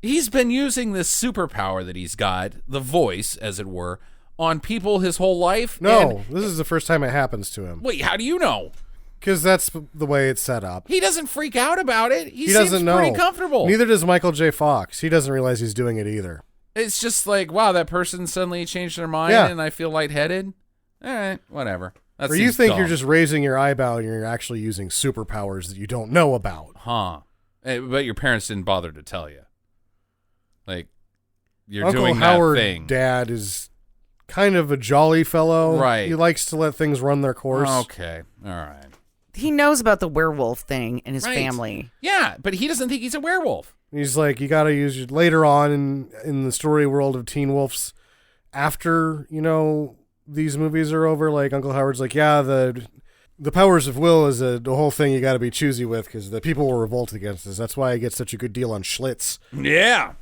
he's been using this superpower that he's got, the voice, as it were, on people his whole life. No, this is the first time it happens to him. Wait, how do you know? Because that's the way it's set up. He doesn't freak out about it. He doesn't seems know. pretty comfortable. Neither does Michael J. Fox. He doesn't realize he's doing it either. It's just like, wow, that person suddenly changed their mind and I feel lightheaded. All right, whatever. That or you seems think dumb. you're just raising your eyebrow and you're actually using superpowers that you don't know about. Huh. But your parents didn't bother to tell you. Like, you're Uncle doing Howard that thing. Dad is kind of a jolly fellow. Right. He likes to let things run their course. Okay. All right. He knows about the werewolf thing in his Right. family. Yeah, but he doesn't think he's a werewolf. He's like, you got to use your, later on in the story world of Teen Wolves, after, these movies are over, like Uncle Howard's like, yeah, the powers of will is the whole thing you got to be choosy with because the people will revolt against us. That's why I get such a good deal on Schlitz. Yeah.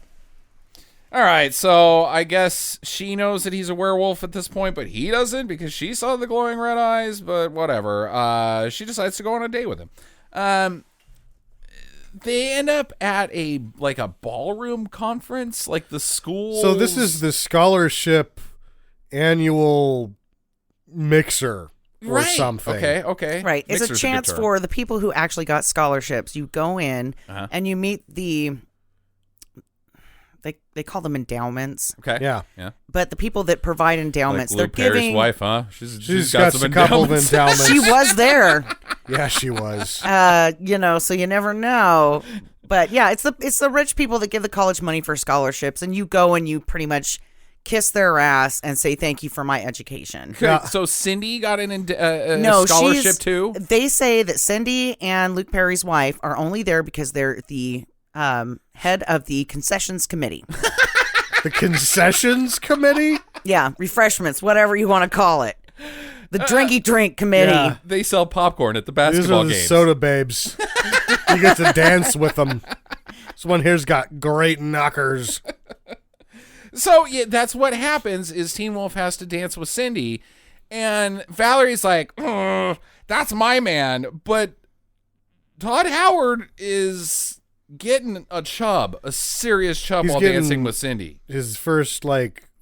All right, so I guess she knows that he's a werewolf at this point, but he doesn't because she saw the glowing red eyes, but whatever. She decides to go on a date with him. They end up at a ballroom conference, like the school. So this is the scholarship annual mixer or something. Okay. Right. It's Mixer's a chance good term. for the people who actually got scholarships. You go in and you meet the... They call them endowments. Okay. Yeah. But the people that provide endowments, Like they're Luke Perry's giving... wife, huh? She's got some a couple of endowments. endowments. She was there. Yeah, she was. So you never know. But yeah, it's the rich people that give the college money for scholarships, and you go and you pretty much kiss their ass and say thank you for my education. Yeah. So Cindy got a No, scholarship too? They say that Cindy and Luke Perry's wife are only there because they're the head of the concessions committee. The concessions committee? Yeah, refreshments, whatever you want to call it. The drinky drink committee. Yeah. They sell popcorn at the These basketball are the games. soda babes. You get to dance with them. This one here's got great knockers. So yeah, that's what happens is Teen Wolf has to dance with Cindy, and Valerie's like, that's my man. But Todd Howard is getting a serious chub He's while getting dancing with Cindy. His first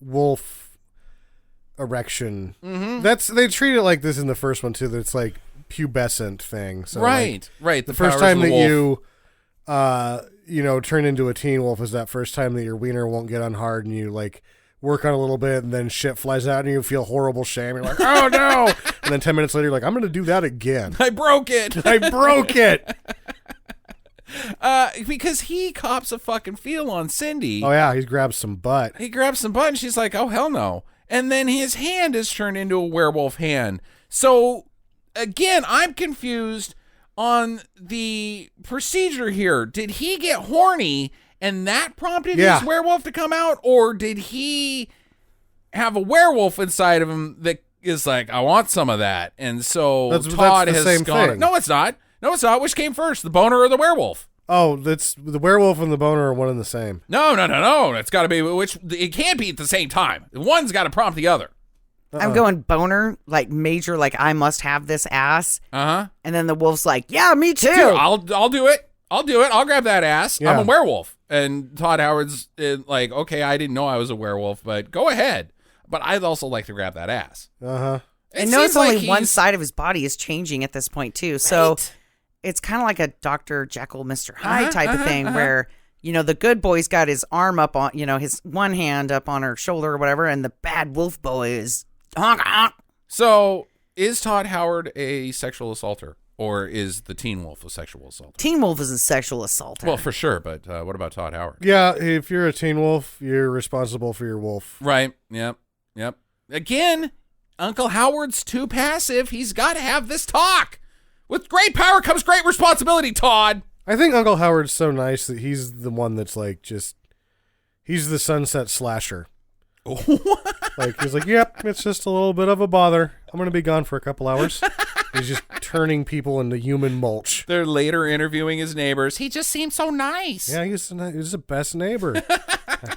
wolf erection. Mm-hmm. They treat it like this in the first one too. That it's like pubescent thing. So Right. The first time that you turn into a teen wolf is that first time that your wiener won't get on hard and you work on a little bit and then shit flies out and you feel horrible shame. You're like, oh no! And then 10 minutes later, you're like, I'm going to do that again. I broke it. I broke it. Because he cops a fucking feel on Cindy. Oh yeah, he grabs some butt. He grabs some butt and she's like, oh, hell no. And then his hand is turned into a werewolf hand. So, again, I'm confused on the procedure here. Did he get horny and that prompted his werewolf to come out? Or did he have a werewolf inside of him that is like, I want some of that? And so Todd that's the has same gone. thing. No, it's not. No, it's not. Which came first, the boner or the werewolf? Oh, that's the werewolf and the boner are one and the same. No. It's got to be it can't be at the same time. One's got to prompt the other. I'm going boner, like major, like I must have this ass. Uh-huh. And then the wolf's like, yeah, me too. Dude, I'll do it. I'll grab that ass. Yeah. I'm a werewolf. And Todd Howard's like, okay, I didn't know I was a werewolf, but go ahead. But I'd also like to grab that ass. Uh-huh. And notice only one side of his body is changing at this point too. So it's kind of like a Dr. Jekyll, Mr. Hyde type of thing where, you know, the good boy's got his arm up on, you know, his one hand up on her shoulder or whatever, and the bad wolf boy is honk, honk. So is Todd Howard a sexual assaulter, or is the Teen Wolf a sexual assaulter? Teen Wolf is a sexual assaulter. Well, for sure, but what about Todd Howard? Yeah, if you're a teen wolf, you're responsible for your wolf. Right. Yep. Again, Uncle Howard's too passive. He's got to have this talk. With great power comes great responsibility, Todd. I think Uncle Howard's so nice that he's the one that's like he's the sunset slasher. Like he's like, yep, it's just a little bit of a bother. I'm going to be gone for a couple hours. He's just turning people into human mulch. They're later interviewing his neighbors. He just seems so nice. Yeah, he's the best neighbor.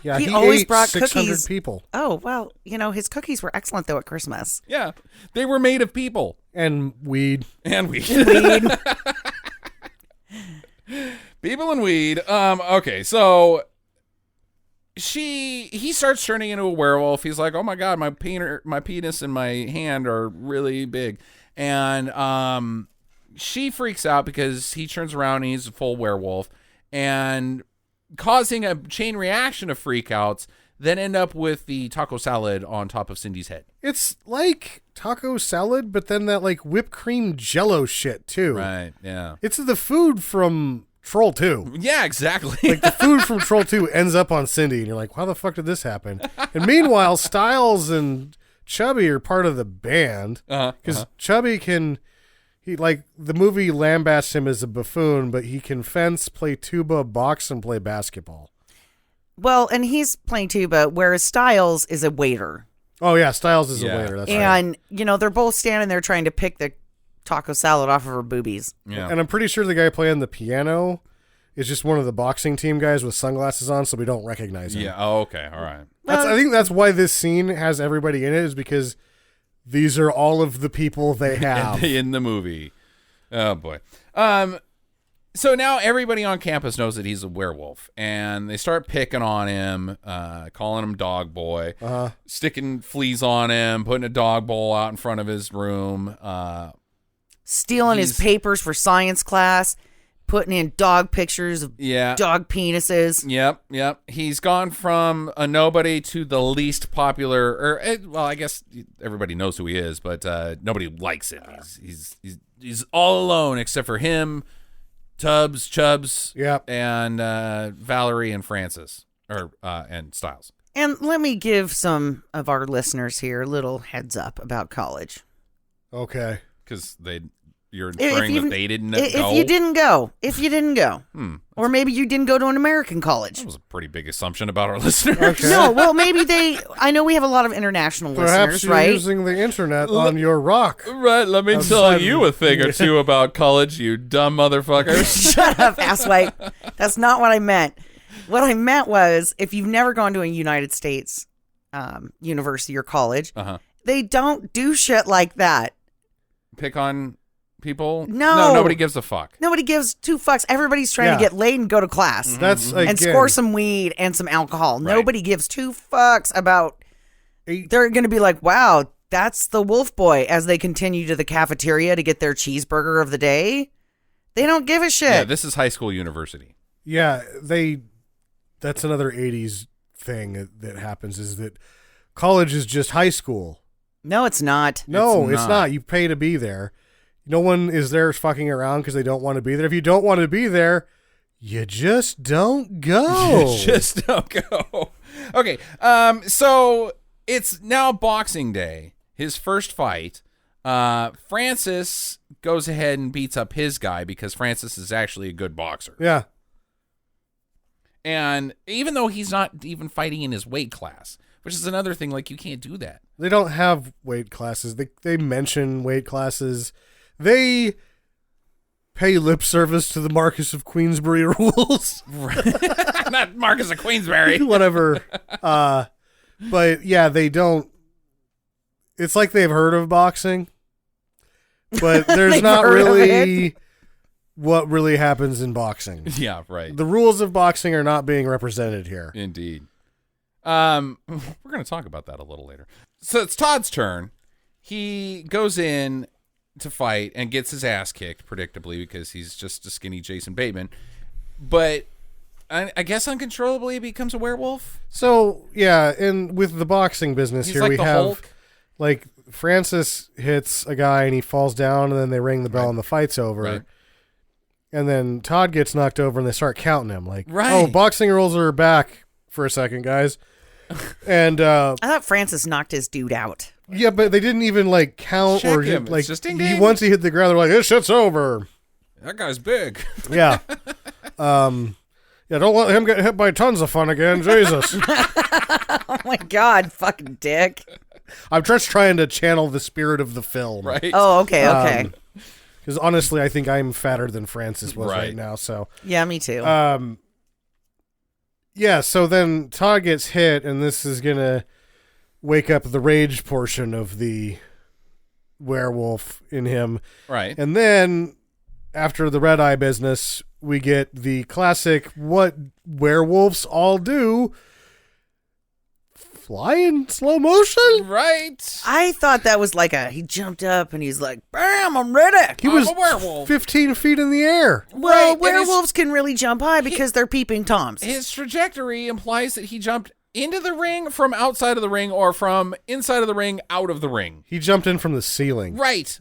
Yeah, he always ate brought 600 cookies. people. Oh, well, you know, his cookies were excellent, though, at Christmas. Yeah. They were made of people. And weed. Weed. People and weed. Okay, so he starts turning into a werewolf. He's like, oh my God, my penis and my hand are really big. And she freaks out because he turns around and he's a full werewolf, and causing a chain reaction of freakouts, then end up with the taco salad on top of Cindy's head. It's like taco salad, but then that like whipped cream jello shit too. Right, yeah. It's the food from Troll 2. Yeah, exactly. Like the food from Troll 2 ends up on Cindy, and you're like, how the fuck did this happen? And meanwhile, Styles and Chubby are part of the band. Because Chubby he like the movie lambasts him as a buffoon, but he can fence, play tuba, box, and play basketball. Well, and he's playing tuba, whereas Styles is a waiter. Oh yeah, Styles is a waiter. That's right. And you know they're both standing there trying to pick the taco salad off of her boobies. Yeah. And I'm pretty sure the guy playing the piano is just one of the boxing team guys with sunglasses on, so we don't recognize him. Yeah. Oh, okay. All right. I think that's why this scene has everybody in it, is because these are all of the people they have in the movie. Oh boy. So now everybody on campus knows that he's a werewolf, and they start picking on him, calling him dog boy, sticking fleas on him, putting a dog bowl out in front of his room, stealing his papers for science class, putting in dog pictures of dog penises. Yep. He's gone from a nobody to the least popular, well, I guess everybody knows who he is, but nobody likes him. He's all alone except for him, Tubbs, Chubbs, and Valerie and Francis, and Styles. And let me give some of our listeners here a little heads up about college. Okay. Because you're inferring that they didn't go? If you didn't go. Or maybe you didn't go to an American college. That was a pretty big assumption about our listeners. Okay. No, well, maybe I know we have a lot of international Perhaps listeners, you're right? using the internet on your rock. Right, let me tell you a thing or two about college, you dumb motherfucker. Shut up, asswipe. That's not what I meant. What I meant was, if you've never gone to a United States university or college, they don't do shit like that. Pick on people? No, nobody gives a fuck. Nobody gives two fucks. Everybody's trying to get laid and go to class. That's and score some weed and some alcohol. Right. Nobody gives two fucks about. They're going to be like, wow, that's the wolf boy, as they continue to the cafeteria to get their cheeseburger of the day. They don't give a shit. Yeah, this is high school university. Yeah, that's another 80s thing that happens, is that college is just high school. No, it's not. No, it's not. You pay to be there. No one is there fucking around because they don't want to be there. If you don't want to be there, You just don't go. Just don't go. Okay, so it's now Boxing Day. His first fight. Francis goes ahead and beats up his guy because Francis is actually a good boxer. Yeah. And even though he's not even fighting in his weight class, which is another thing, like, you can't do that. They don't have weight classes. They mention weight classes. They pay lip service to the Marcus of Queensberry rules. Not Marcus of Queensberry. Whatever. But yeah, they don't. It's like they've heard of boxing, but there's not really what really happens in boxing. Yeah, right. The rules of boxing are not being represented here. Indeed. We're going to talk about that a little later. So it's Todd's turn. He goes in to fight and gets his ass kicked, predictably, because he's just a skinny Jason Bateman. But I guess uncontrollably becomes a werewolf. So, yeah, and with the boxing business He's here, like we the have, Hulk. like, Francis hits a guy and he falls down, and then they ring the bell and the fight's over. Right. And then Todd gets knocked over and they start counting him. Like, Right. oh, boxing rules are back for a second, guys. And, I thought Francis knocked his dude out. yeah, but they didn't even, like, count Check or, him. It's like, just ding, ding. once he hit the ground, they're like, this shit's over. That guy's big. Yeah. Yeah, don't let him get hit by tons of fun again. Jesus. Oh my God, fucking dick. I'm just trying to channel the spirit of the film. Right? Oh, okay. Because honestly, I think I'm fatter than Francis was right Right. now. So, Yeah, me too. yeah, so then Todd gets hit, and this is going to wake up the rage portion of the werewolf in him. Right. And then, after the red eye business, we get the classic what werewolves all do. Fly in slow motion? Right. I thought that was like he jumped up and he's like, bam, I'm ready. He I'm was a werewolf. 15 feet in the air. Well, Right, and werewolves can really jump high because they're peeping toms. His trajectory implies that he jumped into the ring from outside of the ring or from inside of the ring out of the ring. He jumped in from the ceiling. Right.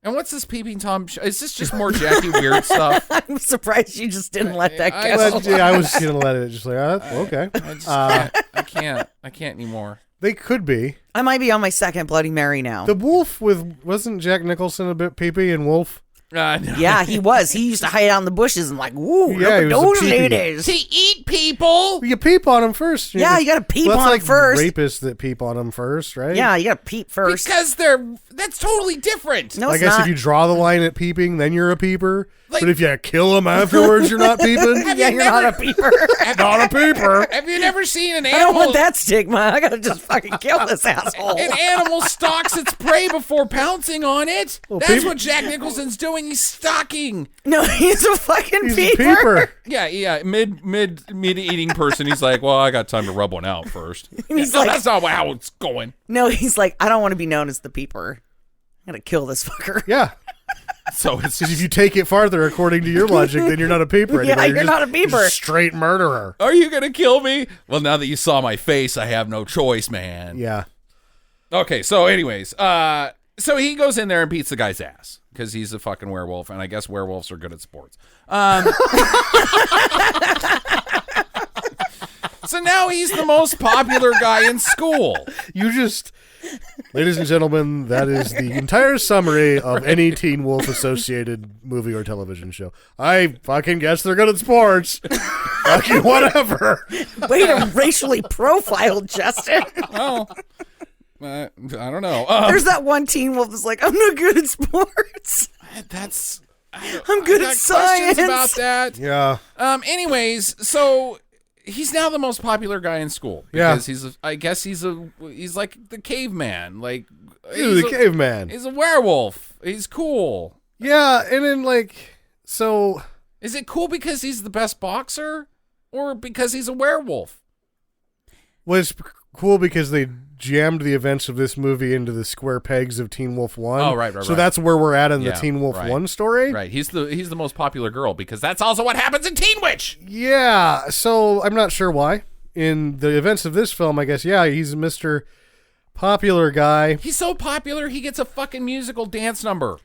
And what's this peeping Tom? Is this just more Jackie Weird stuff? I'm surprised you just didn't let that I- go. But, yeah, I was going to let it just like, okay. I just can't. I can't anymore. They could be. I might be on my second Bloody Mary now. The wolf wasn't Jack Nicholson a bit peepee in Wolf? No. Yeah, he was. He used to hide out in the bushes and like, woo, Yeah, look he at was a those peepee. ladies. To eat people. You peep on him first. Yeah, you gotta peep Well, that's on 'em like first. rapists that peep on him first, right? Yeah, you gotta peep first. Because that's totally different. No, I it's guess not. if you draw the line at peeping, then you're a peeper. Like- But if you kill him afterwards, you're not peeping. yeah, you're not a peeper. Not a peeper. Have you never seen an I don't animal? want that stigma. I gotta just fucking kill this asshole. An animal stalks its prey before pouncing on it. Well, That's peep- what Jack Nicholson's doing. He's stalking. No, he's a fucking He's peeper. a peeper. Yeah. Mid eating person. He's like, well, I got time to rub one out first. He's No, like- that's not how it's going. No, he's like, I don't want to be known as the peeper. I'm gonna kill this fucker. Yeah. So it's Because if you take it farther according to your logic, then you're not a peeper Yeah, anymore. you're just not a peeper. just straight murderer. Are you gonna kill me? Well, now that you saw my face, I have no choice, man. Yeah. Okay, so anyways, so he goes in there and beats the guy's ass because he's a fucking werewolf, and I guess werewolves are good at sports. So now he's the most popular guy in school. You just, ladies and gentlemen, that is the entire summary of any Teen Wolf associated movie or television show. I fucking guess they're good at sports. Fucking whatever. Way to racially profile Justin. Well, I don't know. There's that one Teen Wolf that's like, I'm not good at sports. That's I'm good I at got questions science. about that. Yeah. Anyways, so he's now the most popular guy in school because he's like the caveman. Like He's a caveman. He's a werewolf. He's cool. Yeah, and then so Is it cool because he's the best boxer or because he's a werewolf? was cool because they jammed the events of this movie into the square pegs of Teen Wolf 1. Oh, right. So that's where we're at in the Yeah, Teen Wolf right. 1 story. Right. He's the most popular girl because that's also what happens in Teen Witch. Yeah, so I'm not sure why. In the events of this film, I guess, yeah, he's Mr. Popular guy. He's so popular he gets a fucking musical dance number.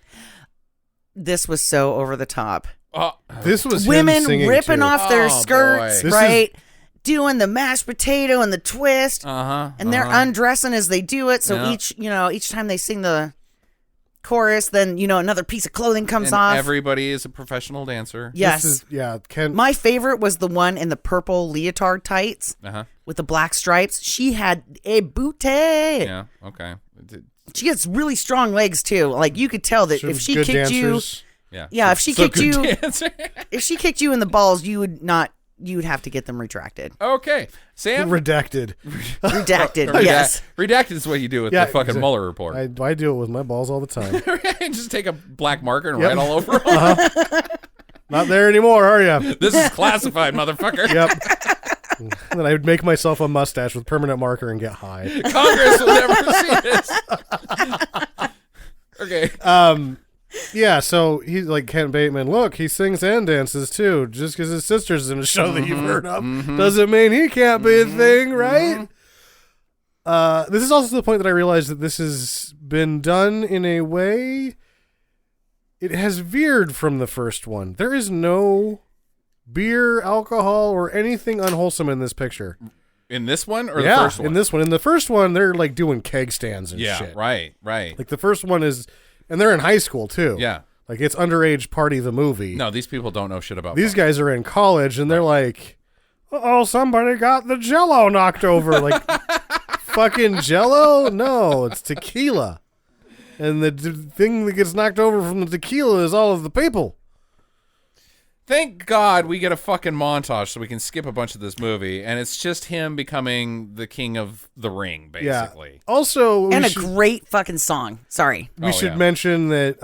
This was so over the top. This was him Women singing, ripping too. off their Oh, skirts, boy. right? Doing the mashed potato and the twist. Uh-huh. And they're undressing as they do it. So Yeah. each time they sing the chorus, then, another piece of clothing comes And off. everybody is a professional dancer. Yes. This is, Ken. My favorite was the one in the purple leotard tights Uh-huh. with the black stripes. She had a booty. Yeah, okay. She has really strong legs too. Like you could tell that if she good kicked dancers. Yeah. if she So kicked good you, dancer. if she kicked you in the balls, you'd have to get them retracted. Okay. Sam? Redacted. Redacted. Yes. Redacted is what you do with the fucking Mueller report. I do it with my balls all the time. Just take a black marker and Yep. write all over them. Not there anymore, are you? This is classified, motherfucker. Yep. Then I would make myself a mustache with permanent marker and get high. Congress will never see this. Okay. Yeah, so he's like Ken Bateman. Look, he sings and dances too. Just because his sister's in a show that you've heard of doesn't mean he can't be a thing, right? This is also the point that I realized that this has been done in a way. It has veered from the first one. There is no beer, alcohol, or anything unwholesome in this picture. In this one or the first one? In this one. In the first one, they're like doing keg stands and shit. Right. Like the first one is, and they're in high school too. Yeah. Like it's Underage Party the movie. No, these people don't know shit about These fun. guys are in college and they're like, oh, somebody got the Jello knocked over. Like, fucking Jello? No, it's tequila. And the thing that gets knocked over from the tequila is all of the people. Thank God we get a fucking montage so we can skip a bunch of this movie, and it's just him becoming the king of the ring, basically. Yeah. Also, And a great fucking song. Sorry. we should mention that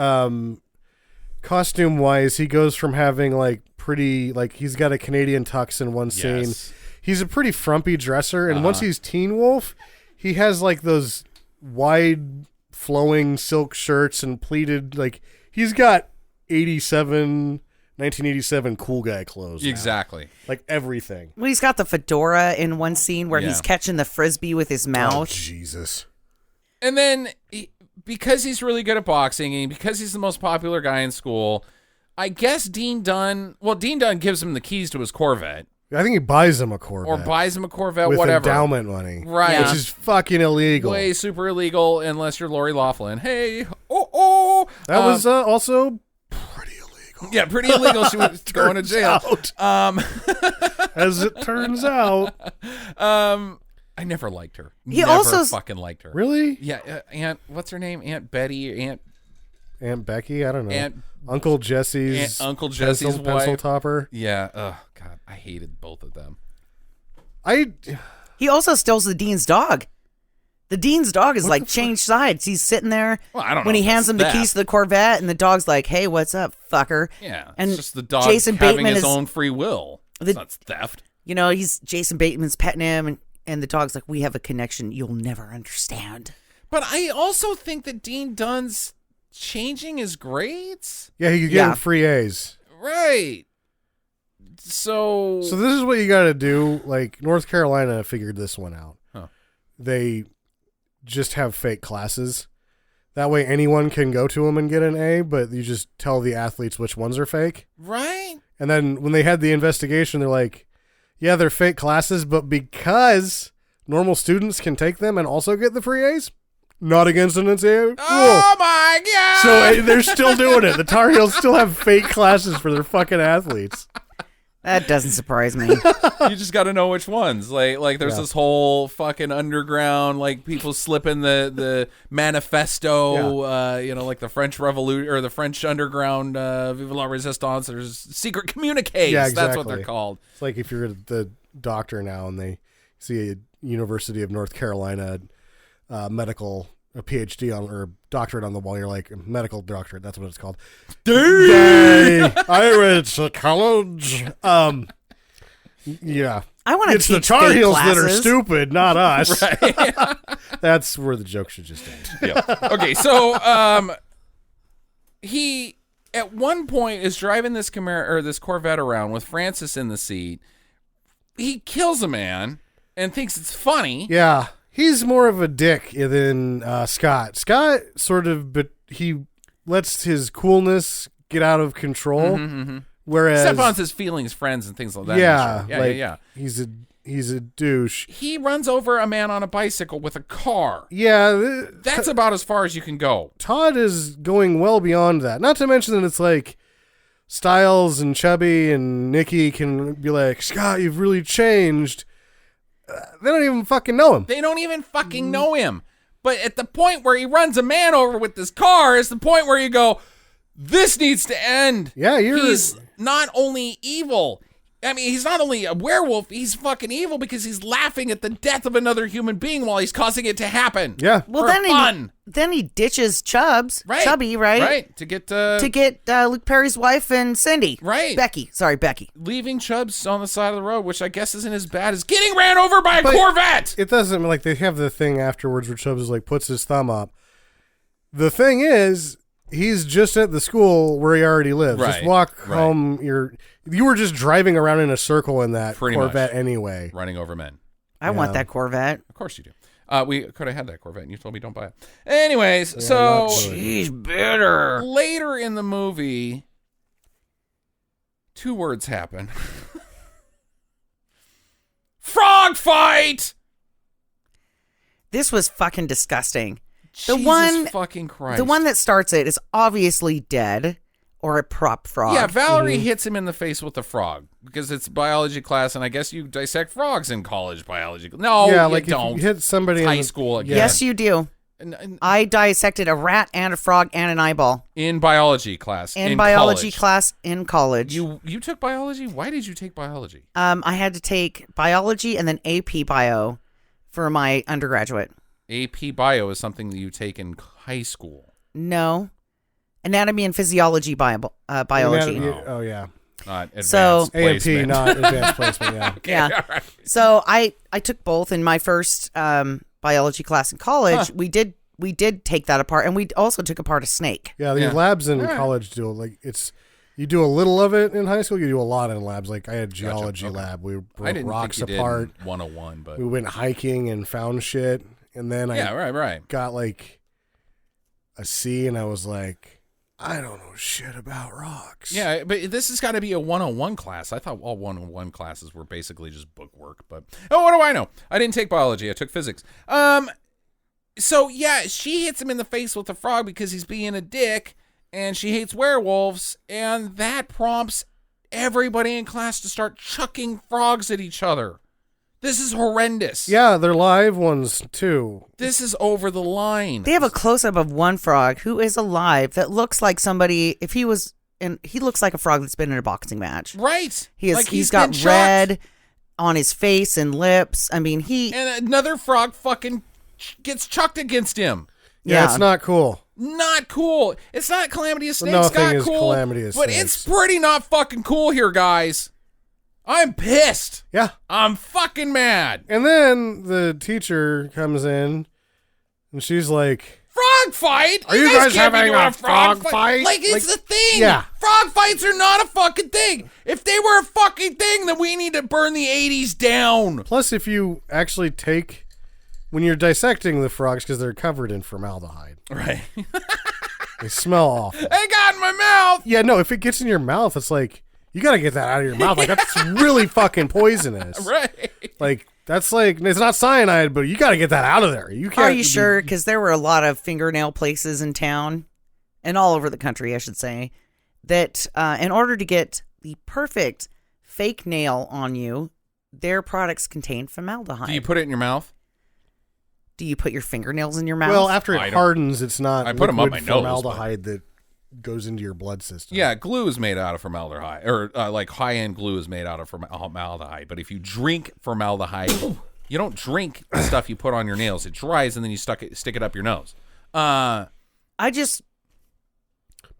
costume-wise, he goes from having like pretty, like he's got a Canadian tux in one scene. He's a pretty frumpy dresser, and once he's Teen Wolf, he has like those wide flowing silk shirts and pleated, like he's got 1987 cool guy clothes now. Exactly. Like everything. Well, he's got the fedora in one scene where he's catching the frisbee with his Oh, mouth. Jesus. And then, because he's really good at boxing, and because he's the most popular guy in school, I guess Dean Dunn gives him the keys to his Corvette. I think he buys him a Corvette. Or buys him a Corvette, with whatever. endowment money. Right. Which is fucking illegal. Way super illegal unless you're Lori Loughlin. Hey, oh. That was also pretty illegal. Yeah, pretty illegal. She was going to jail. As it turns out. I never liked her. He never also fucking liked her. Really? Yeah, Aunt, what's her name? Aunt Betty or Aunt Becky? I don't know. Aunt Uncle Jesse's Uncle Jesse's pencil wife. topper. Yeah. Oh God, I hated both of them. He also steals the Dean's dog. The Dean's dog is like changed sides. He's sitting there Well, I don't when know he if hands it's him the theft. keys to the Corvette, and the dog's like, "Hey, what's up, fucker?" Yeah, and it's just the dog Jason having Bateman his is, own free will. It's not theft. He's Jason Bateman's petting him, and the dog's like, "We have a connection you'll never understand." But I also think that Dean Dunn's changing his grades. Yeah, he could get him free A's. Right. So this is what you got to do. Like, North Carolina figured this one out. Huh. They just have fake classes. That way anyone can go to them and get an A, but you just tell the athletes which ones are fake. Right. And then when they had the investigation, they're like, yeah, they're fake classes, but because normal students can take them and also get the free A's, not against an NCAA rule. Oh my God. So they're still doing it. The Tar Heels still have fake classes for their fucking athletes. That doesn't surprise me. You just got to know which ones. Like there's this whole fucking underground, like people slipping the manifesto, like the French Revolution or the French underground, Vive la Resistance. There's secret communiques. Yeah, exactly. That's what they're called. It's like if you're the doctor now and they see a University of North Carolina medical, a PhD on or doctorate on the wall, you're like, medical doctorate, that's what it's called. Yay! I went to college. Yeah. I want to It's teach the Tar fake Heels classes. that are stupid, not us. Right. That's where the joke should just end. Yeah. Okay, so he at one point is driving this Camaro or this Corvette around with Francis in the seat. He kills a man and thinks it's funny. Yeah. He's more of a dick than Scott. Scott sort of, but he lets his coolness get out of control. Whereas Step on his feelings, friends, and things like that. yeah, yeah, like, yeah. He's a douche. He runs over a man on a bicycle with a car. Yeah, That's about as far as you can go. Todd is going well beyond that. Not to mention that it's like Styles and Chubby and Nikki can be like, Scott, you've really changed. They don't even fucking know him. They don't even fucking know him. But at the point where he runs a man over with this car is the point where you go, this needs to end. Yeah, He's not only evil. I mean, he's not only a werewolf, he's fucking evil because he's laughing at the death of another human being while he's causing it to happen. Yeah. Well, for then fun. he ditches Chubby, right? Right, to get Luke Perry's wife and Cindy. Right. Becky. Leaving Chubbs on the side of the road, which I guess isn't as bad as getting ran over by a Corvette. It doesn't, like, they have the thing afterwards where Chubbs is like, puts his thumb up. The thing is, he's just at the school where he already lives. Right, Just walk right. home. You were just driving around in a circle in that Pretty Corvette much. anyway. Running over men. I want that Corvette. Of course you do. We could have had that Corvette, and you told me don't buy it. Anyways, not so good. She's bitter. later in the movie, 2 words happen. Frog fight! This was fucking disgusting. Jesus fucking Christ. The one that starts it is obviously dead or a prop frog. Yeah, Valerie hits him in the face with the frog because it's biology class, and I guess you dissect frogs in college biology. No, Yeah, you like don't. if you hit somebody It's high in the- school again. Yes, you do. And I dissected a rat and a frog and an eyeball in biology class. in in biology college. class in college. You took biology? Why did you take biology? I had to take biology and then AP bio for my undergraduate. AP Bio is something that you take in high school. No, anatomy and physiology biology. Oh, yeah. Not advanced So- placement. AMP, not advanced placement, yeah. Yeah. So I took both in my first biology class in college. Huh. We did take that apart, and we also took apart a snake. Yeah, these Yeah. labs in All right. college do, like, you do a little of it in high school, you do a lot in labs. Like, I had geology Okay. lab. We I broke didn't rocks think you apart. did 101, but We went hiking and found shit. And then yeah, I right. got, like, a C, and I was like, I don't know shit about rocks. Yeah, but this has got to be a 101 class. I thought all 101 classes were basically just book work, but what do I know? I didn't take biology. I took physics. So yeah, she hits him in the face with a frog because he's being a dick, and she hates werewolves, and that prompts everybody in class to start chucking frogs at each other. This is horrendous. Yeah, they're live ones, too. This is over the line. They have a close up of one frog who is alive that looks like somebody. If he was, and he looks like a frog that's been in a boxing match. Right. He is. Like he's been got chucked. red on his face and lips. I mean, And another frog fucking gets chucked against him. Yeah, Yeah. it's not cool. Not cool. It's not Calamity of Snakes. Nothing Not is cool. Calamity of but Snakes. it's pretty not fucking cool here, guys. I'm pissed. Yeah. I'm fucking mad. And then the teacher comes in, and she's like, Frog fight? Are you guys can't be having doing a frog fight? Like, it's Like, a thing. yeah. Frog fights are not a fucking thing. If they were a fucking thing, then we need to burn the 80s down. plus, if you actually take, when you're dissecting the frogs, because they're covered in formaldehyde, Right. they smell awful. They got in my mouth. Yeah, no, if it gets in your mouth, it's like, you got to get that out of your mouth. Like, that's really fucking poisonous. Right. Like, that's like, it's not cyanide, but you got to get that out of there. You can't. are you sure? Because there were a lot of fingernail places in town, and all over the country, I should say, that in order to get the perfect fake nail on you, their products contain formaldehyde. Do you put it in your mouth? Do you put your fingernails in your mouth? Well, after I it don't- hardens, it's not I put 'em up liquid my nose, formaldehyde that goes into your blood system. Yeah, glue is made out of formaldehyde, or like high-end glue is made out of formaldehyde. But if you drink formaldehyde, you don't drink the stuff you put on your nails. It dries, and then you stick it up your nose. I just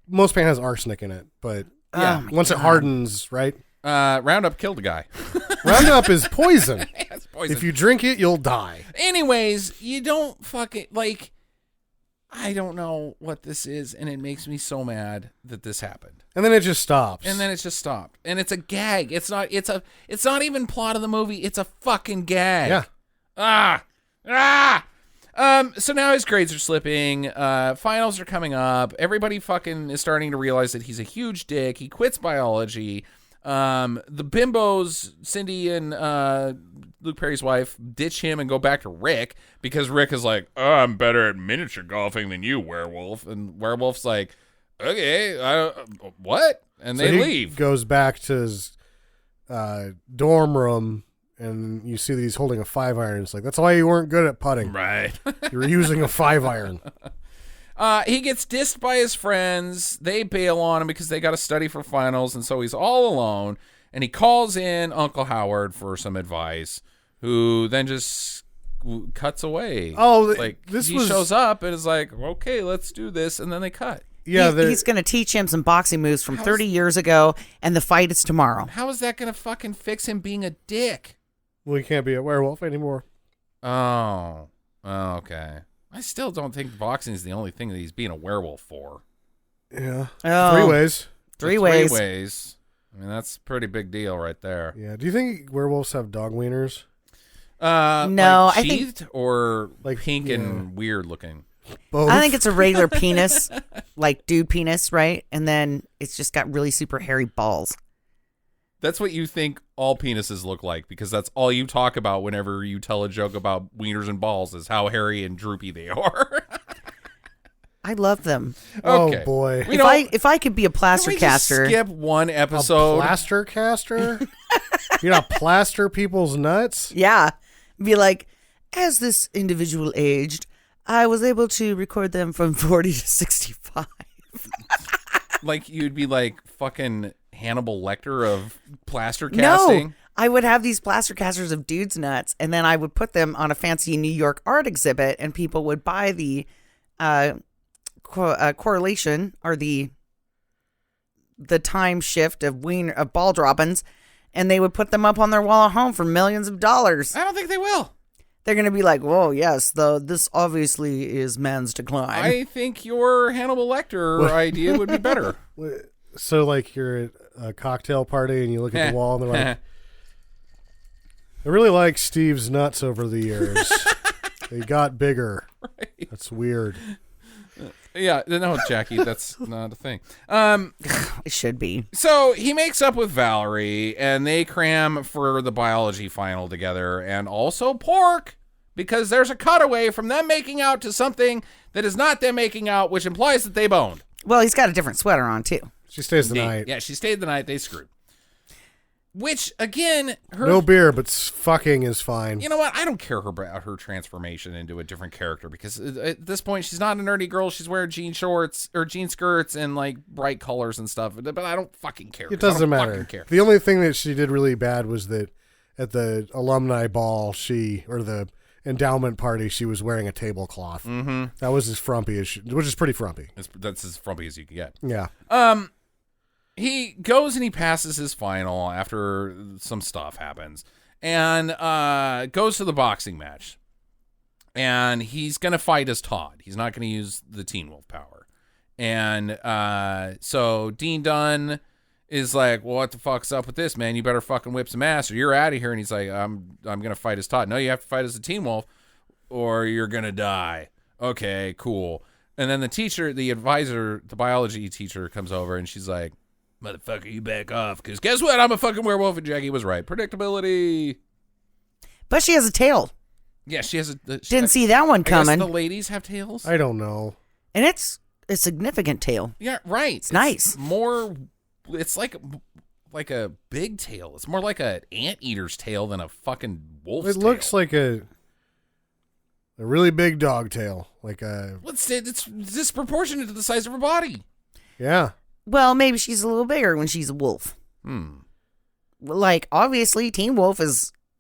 Most paint has arsenic in it, but Yeah. once it hardens, right? Roundup killed a guy. Roundup is poison. It's poison. If you drink it, you'll die. Anyways, you don't fucking like. I don't know what this is, and it makes me so mad that this happened. And then it just stops. And then it's just stopped, and it's a gag. It's not. It's not even plot of the movie. It's a fucking gag. Yeah. So now his grades are slipping. Finals are coming up. Everybody fucking is starting to realize that he's a huge dick. He quits biology. The bimbos, Cindy and Luke Perry's wife, ditch him and go back to Rick because Rick is like, oh, I'm better at miniature golfing than you, Werewolf. And Werewolf's like, okay, what? And they leave. Goes back to his dorm room. And you see that he's holding a 5-iron. It's like, that's why you weren't good at putting. Right. You were using a 5-iron. He gets dissed by his friends. They bail on him because they got to study for finals. And so he's all alone. And he calls in Uncle Howard for some advice, who then just cuts away. Oh, like he shows up and is like, okay, let's do this. And then they cut. Yeah, he's going to teach him some boxing moves from 30 years ago. And the fight is tomorrow. How is that going to fucking fix him being a dick? Well, he can't be a werewolf anymore. Oh, okay. I still don't think boxing is the only thing that he's being a werewolf for. Yeah. Oh. 3 ways. Three ways. 3 ways. I mean, that's a pretty big deal right there. Yeah. Do you think werewolves have dog wieners? No, like I sheathed think or like pink and weird looking. Both? I think it's a regular penis, like dude penis, right? And then it's just got really super hairy balls. That's what you think all penises look like because that's all you talk about whenever you tell a joke about wieners and balls is how hairy and droopy they are. I love them. Okay. Oh boy. If I could be a Can plaster we just caster, skip one A episode? plaster caster? You're not plaster people's nuts? yeah, be like, as this individual aged, I was able to record them from 40 to 65. Like you'd be like fucking Hannibal Lecter of plaster No, casting? I would have these plaster casters of dudes' nuts, and then I would put them on a fancy New York art exhibit, and people would buy the correlation or the time shift of ball droppings, and they would put them up on their wall at home for millions of dollars. I don't think they will. They're going to be like, whoa, yes, this obviously is man's decline. I think your Hannibal Lecter idea would be better. So, like, you're at a cocktail party and you look at the wall and they're like, I really like Steve's nuts over the years. They got bigger. Right. That's weird. Yeah, no, Jackie, that's not a thing. It should be. So he makes up with Valerie, and they cram for the biology final together, and also Pork, because there's a cutaway from them making out to something that is not them making out, which implies that they boned. Well, he's got a different sweater on, too. She stays the night. Yeah, she stayed the night. They screwed. Which, again, no beer, but fucking is fine. You know what? I don't care about her transformation into a different character because at this point, she's not a nerdy girl. She's wearing jean shorts or jean skirts and like bright colors and stuff. But I don't fucking care. It doesn't matter. Fucking care. The only thing that she did really bad was that at the alumni ball, or the endowment party, she was wearing a tablecloth. Mm-hmm. That was as frumpy as which is pretty frumpy. That's as frumpy as you can get. Yeah. He goes and he passes his final after some stuff happens and goes to the boxing match. And he's going to fight as Todd. He's not going to use the Teen Wolf power. And so Dean Dunn is like, well, what the fuck's up with this, man? You better fucking whip some ass or you're out of here. And he's like, I'm going to fight as Todd. No, you have to fight as the Teen Wolf or you're going to die. Okay, cool. And then the teacher, the advisor, the biology teacher comes over and she's like, motherfucker, you back off, because guess what? I'm a fucking werewolf, and Jackie was right. Predictability. But she has a tail. Yeah, she has a... Didn't see that one coming. I guess the ladies have tails? I don't know. And it's a significant tail. Yeah, right. It's nice. More... It's like a big tail. It's more like an anteater's tail than a fucking wolf's tail. It looks like a really big dog tail. Like a... It's disproportionate to the size of her body. Yeah. Well, maybe she's a little bigger when she's a wolf. Like, obviously, Teen Wolf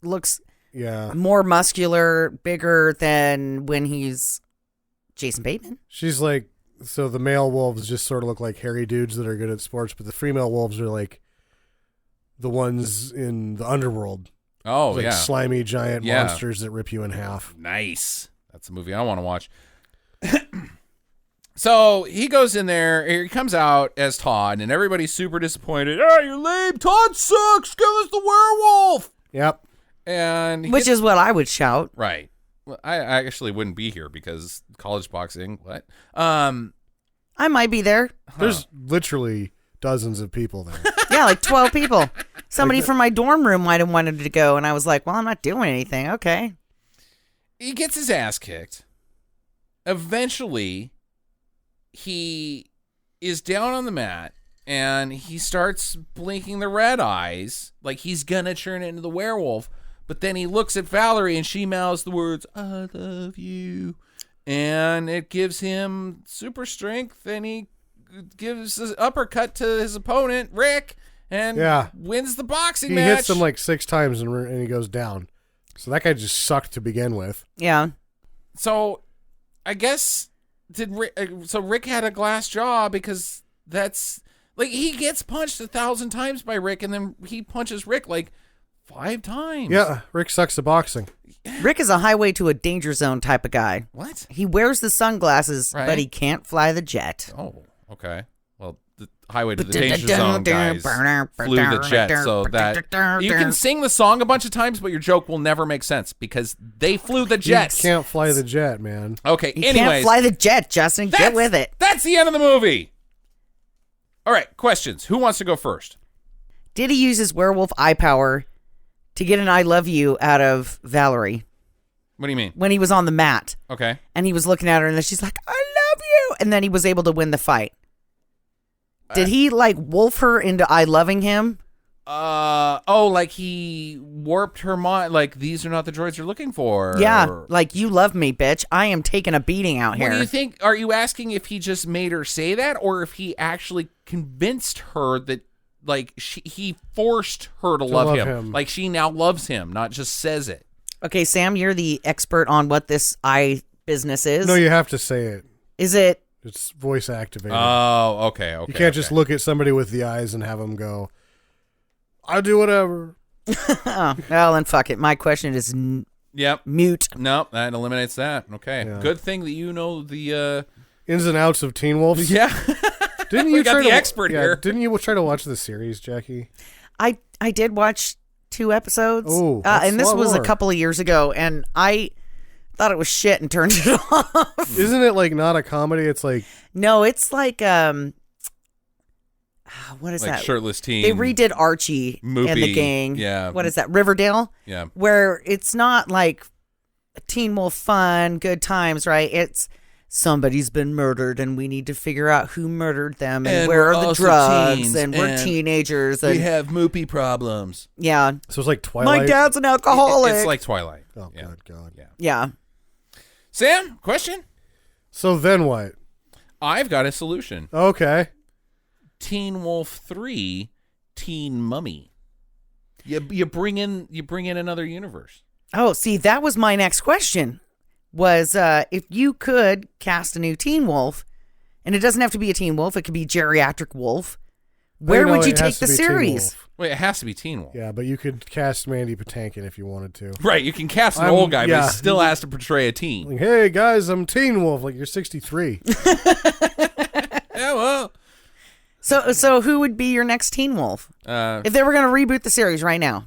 looks more muscular, bigger than when he's Jason Bateman. She's like, so the male wolves just sort of look like hairy dudes that are good at sports, but the female wolves are like the ones in the underworld. Oh, like yeah. Slimy giant monsters that rip you in half. Nice. That's a movie I want to watch. So he goes in there, he comes out as Todd, and everybody's super disappointed. Oh, you're lame. Todd sucks. Give us the werewolf. Yep. And Which is what I would shout. right. Well, I actually wouldn't be here because college boxing. What? I might be there. There's literally dozens of people there. Yeah, like 12 people. Somebody from my dorm room might have wanted to go, and I was like, well, I'm not doing anything. Okay. He gets his ass kicked. Eventually, he is down on the mat, and he starts blinking the red eyes like he's gonna turn into the werewolf. But then he looks at Valerie, and she mouths the words, I love you. And it gives him super strength, and he gives his uppercut to his opponent, Rick, and wins the boxing match. He hits him like 6 times, and he goes down. So that guy just sucked to begin with. Yeah. So I guess Rick had a glass jaw because that's like he gets punched 1,000 times by Rick, and then he punches Rick like 5 times. Yeah, Rick sucks at boxing. Rick is a highway to a danger zone type of guy. What? He wears the sunglasses, Right. but he can't fly the jet. Oh, okay. Well, the highway to the danger zone guys flew the jet, so that you can sing the song a bunch of times, but your joke will never make sense because they flew the jets. You can't fly the jet, man. Okay, You anyways. can't fly the jet, Justin. Get with it. That's the end of the movie. All right, questions. Who wants to go first? Did he use his werewolf eye power to get an I love you out of Valerie What do you mean? when he was on the mat? Okay. And he was looking at her, and then she's like, I love you. And then he was able to win the fight. Did he, like, wolf her into I loving him? Like he warped her mind. Like, these are not the droids you're looking for. Yeah, like, you love me, bitch. I am taking a beating out here. What do you think? Are you asking if he just made her say that, or if he actually convinced her that, like, he forced her to love him? Like, she now loves him, not just says it. Okay, Sam, you're the expert on what this eye business is. No, you have to say it. Is it? It's voice activated. Oh, okay. You can't just look at somebody with the eyes and have them go, I'll do whatever. Oh, well, then fuck it. My question is mute. Nope, that eliminates that. Okay. Yeah. Good thing that you know the... ins and outs of Teen Wolf. Yeah. Didn't We you got try the to, expert here. Didn't you try to watch the series, Jackie? I did watch 2 episodes. Oh, that's and this a lot was more. a couple of years ago, and I thought it was shit and turned it off. Isn't it like not a comedy? It's like... No, it's like what is like that? shirtless teen. They redid Archie and the Moopy, gang. yeah. What is that? Riverdale? Yeah. Where it's not like Teen Wolf fun, good times, right? It's somebody's been murdered and we need to figure out who murdered them and where we're are the also drugs teens, and we're and teenagers We and have moopy problems. yeah. So it's like Twilight? My dad's an alcoholic. It's like Twilight. Oh, Yeah. good God. Yeah. yeah. Sam, question? So then what? I've got a solution. Okay. Teen Wolf 3, Teen Mummy. You bring in another universe. Oh, see, that was my next question. Was if you could cast a new Teen Wolf, and it doesn't have to be a Teen Wolf, it could be geriatric wolf. Where No, would you it take has the to be Teen series? Wolf. Wait, it has to be Teen Wolf. Yeah, but you could cast Mandy Patinkin if you wanted to. Right, you can cast an I'm- old guy, but yeah. he still has to portray a teen. Like, hey, guys, I'm Teen Wolf. Like, you're 63. Yeah, well. So who would be your next Teen Wolf? If they were going to reboot the series right now.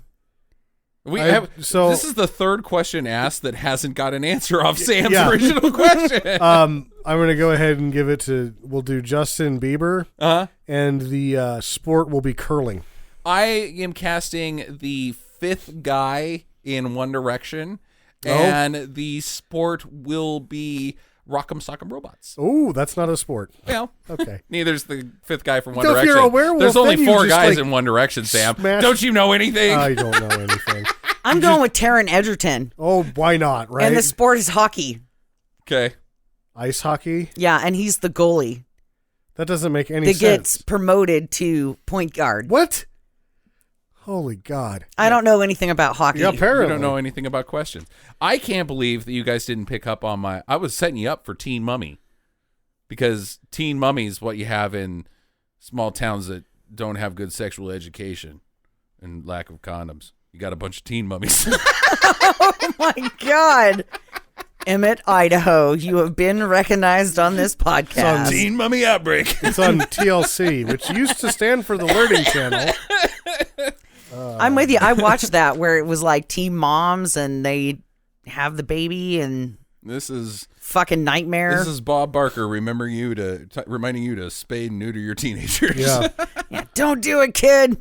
This is the third question asked that hasn't got an answer off Sam's Yeah. original question. I'm going to go ahead and give it to, we'll do Justin Bieber, Uh-huh. and the sport will be curling. I am casting the 5th guy in One Direction, Oh. and the sport will be Rock'em Sock'em Robots. Oh, that's not a sport. Well, Okay. neither's the 5th guy from One If Direction. you're a werewolf, There's only then you 4 just, guys like, in One Direction, Sam. smash- Don't you know anything? I don't know anything. I'm going with Taron Egerton. Oh, why not, right? And the sport is hockey. Okay. Ice hockey? Yeah, and he's the goalie That doesn't make any that sense. gets promoted to point guard. What? Holy God. I don't know anything about hockey. Yeah, apparently. You don't know anything about questions. I can't believe that you guys didn't pick up on I was setting you up for Teen Mummy. Because Teen Mummy is what you have in small towns that don't have good sexual education and lack of condoms. You got a bunch of teen mummies. Oh my God. Emmett, Idaho, you have been recognized on this podcast. Teen Mummy Outbreak. It's on TLC, which used to stand for the Learning Channel. I'm with you. I watched that where it was like teen moms and they have the baby and This is fucking nightmare. This is Bob Barker reminding you to spay and neuter your teenagers. Yeah. Yeah, don't do it, kid.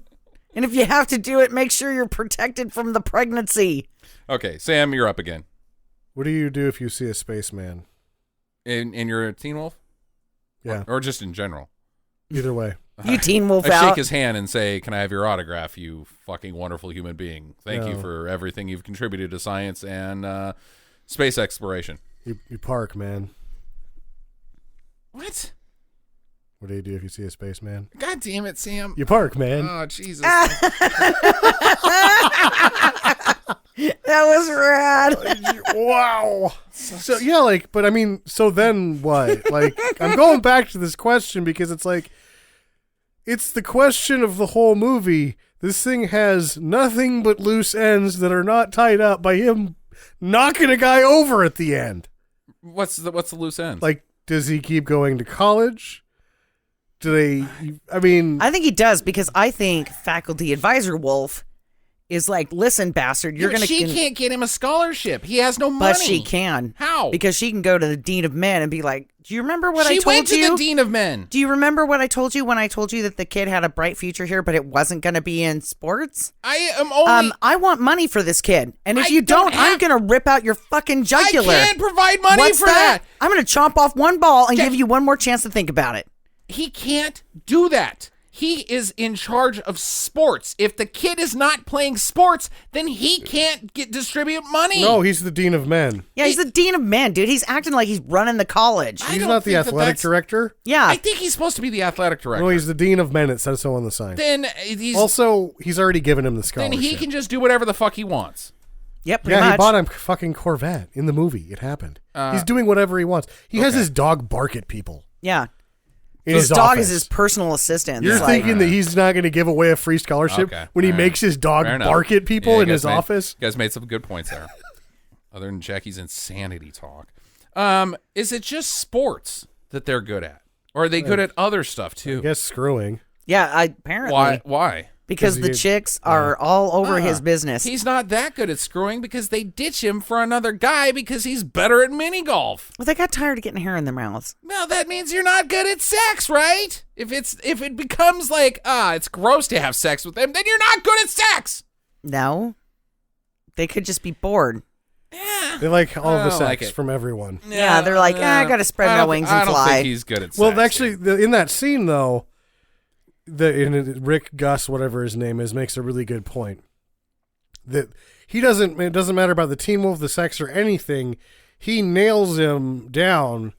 And if you have to do it, make sure you're protected from the pregnancy. Okay, Sam, you're up again. What do you do if you see a spaceman? And you're a Teen Wolf? Yeah. Or just in general? Either way. You teen wolf I out. shake his hand and say, "Can I have your autograph, you fucking wonderful human being? Thank you No. for everything you've contributed to science and space exploration." You park, man. What? What do you do if you see a spaceman? God damn it, Sam. You park, man. Oh, Jesus. That was rad. Wow. So yeah, like, but I mean, so then what? Like, I'm going back to this question because it's like, it's the question of the whole movie. This thing has nothing but loose ends that are not tied up by him knocking a guy over at the end. What's the loose end? Like, does he keep going to college? Do they? I mean, I think he does because I think faculty advisor Wolf is like, listen, bastard, you're going to... She can't get him a scholarship. He has no money. But she can. How? Because she can go to the dean of men and be like, do you remember what I she told went to you? the dean of men. Do you remember what I told you when I told you that the kid had a bright future here, but it wasn't going to be in sports? I am only... I want money for this kid. And if I you don't I'm have- going to rip out your fucking jugular. I can't provide money What's for that. I'm going to chomp off one ball and Jack- give you one more chance to think about it. He can't do that. He is in charge of sports. If the kid is not playing sports, then he can't distribute money. no, he's the dean of men. Yeah, he's the dean of men, dude. He's acting like he's running the college. I He's don't not the think that athletic that's- director. Yeah. I think he's supposed to be the athletic director. No, he's the dean of men. It says so on the sign. Then he's Also, he's already given him the then scholarship. he can just do whatever the fuck he wants. Yep, pretty Yeah, much. he bought a fucking Corvette in the movie. It happened. He's doing whatever he wants. He has his dog bark at people. Yeah. In His his dog office. is his personal assistant. You're It's like, thinking that he's not going to give away a free scholarship Okay. when he All right. makes his dog Fair enough. bark at people Yeah, in you his guys made- office? You guys made some good points there. Other than Jackie's insanity talk. Is it just sports that they're good at? Or are they good at other stuff I too? guess screwing. yeah, apparently. Why? Because 'Cause the he- chicks are all over his business. He's not that good at screwing because they ditch him for another guy because he's better at mini golf. Well, they got tired of getting hair in their mouths. Well, that means you're not good at sex, right? If it becomes like, it's gross to have sex with them, then you're not good at sex. No. They could just be bored. They like all I the don't like sex it. from everyone. Yeah, they're like, I got to spread my wings and I don't fly. think he's good at sex. Well, actually, in that scene, though, Rick Gus, whatever his name is, makes a really good point. That it doesn't matter about the Teen Wolf, the sex, or anything. He nails him down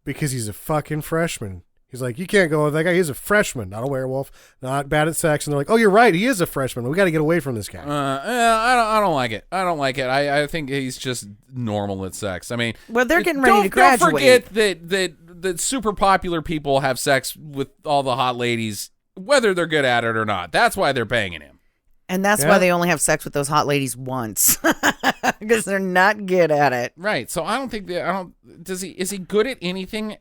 because he's a fucking freshman. He's like, you can't go with that guy. He's a freshman, not a werewolf, not bad at sex. And they're like, oh, you're right. He is a freshman. We got to get away from this guy. I don't like it. I don't like it. I think he's just normal at sex. I mean, Well, they're getting ready to graduate. Don't forget that super popular people have sex with all the hot ladies, whether they're good at it or not. That's why they're banging him. And that's Yeah. why they only have sex with those hot ladies once. Because they're not good at it. Right. So I don't think that is he good at anything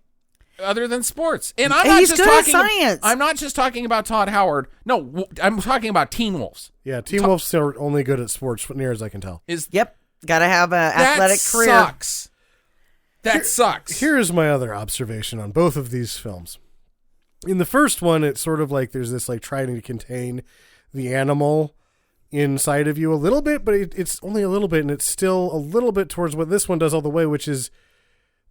other than sports? And I'm not He's just good at talking science. I'm not just talking about Todd Howard. No, I'm talking about Teen Wolves. Yeah, Teen Wolf's are only good at sports, near as I can tell. Yep. Got to have an athletic career. Sucks. That sucks. Here's my other observation on both of these films. In the first one, it's sort of like there's this like trying to contain the animal inside of you a little bit, but it's only a little bit, and it's still a little bit towards what this one does all the way, which is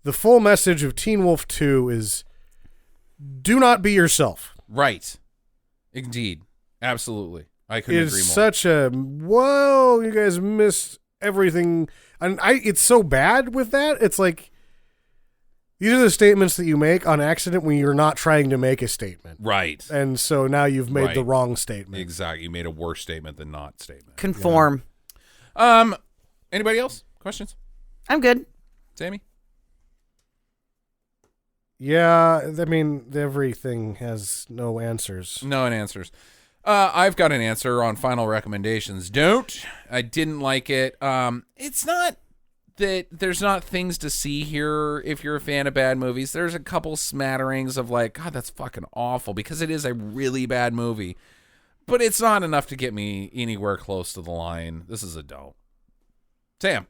the full message of Teen Wolf 2 is do not be yourself. Right. Indeed. Absolutely. I couldn't agree more. It's such a, whoa, you guys missed everything. And it's so bad with that. It's like, these are the statements that you make on accident when you're not trying to make a statement. Right. And so now you've made Right. the wrong statement. Exactly. You made a worse statement than not statement. Conform. Anybody else? Questions? I'm good. Sammy? Yeah, I mean, everything has no answers. No answers. I've got an answer on final recommendations. I didn't like it. It's not that there's not things to see here if you're a fan of bad movies. There's a couple smatterings of like, God, that's fucking awful, because it is a really bad movie. But it's not enough to get me anywhere close to the line. This is a dope. Sam.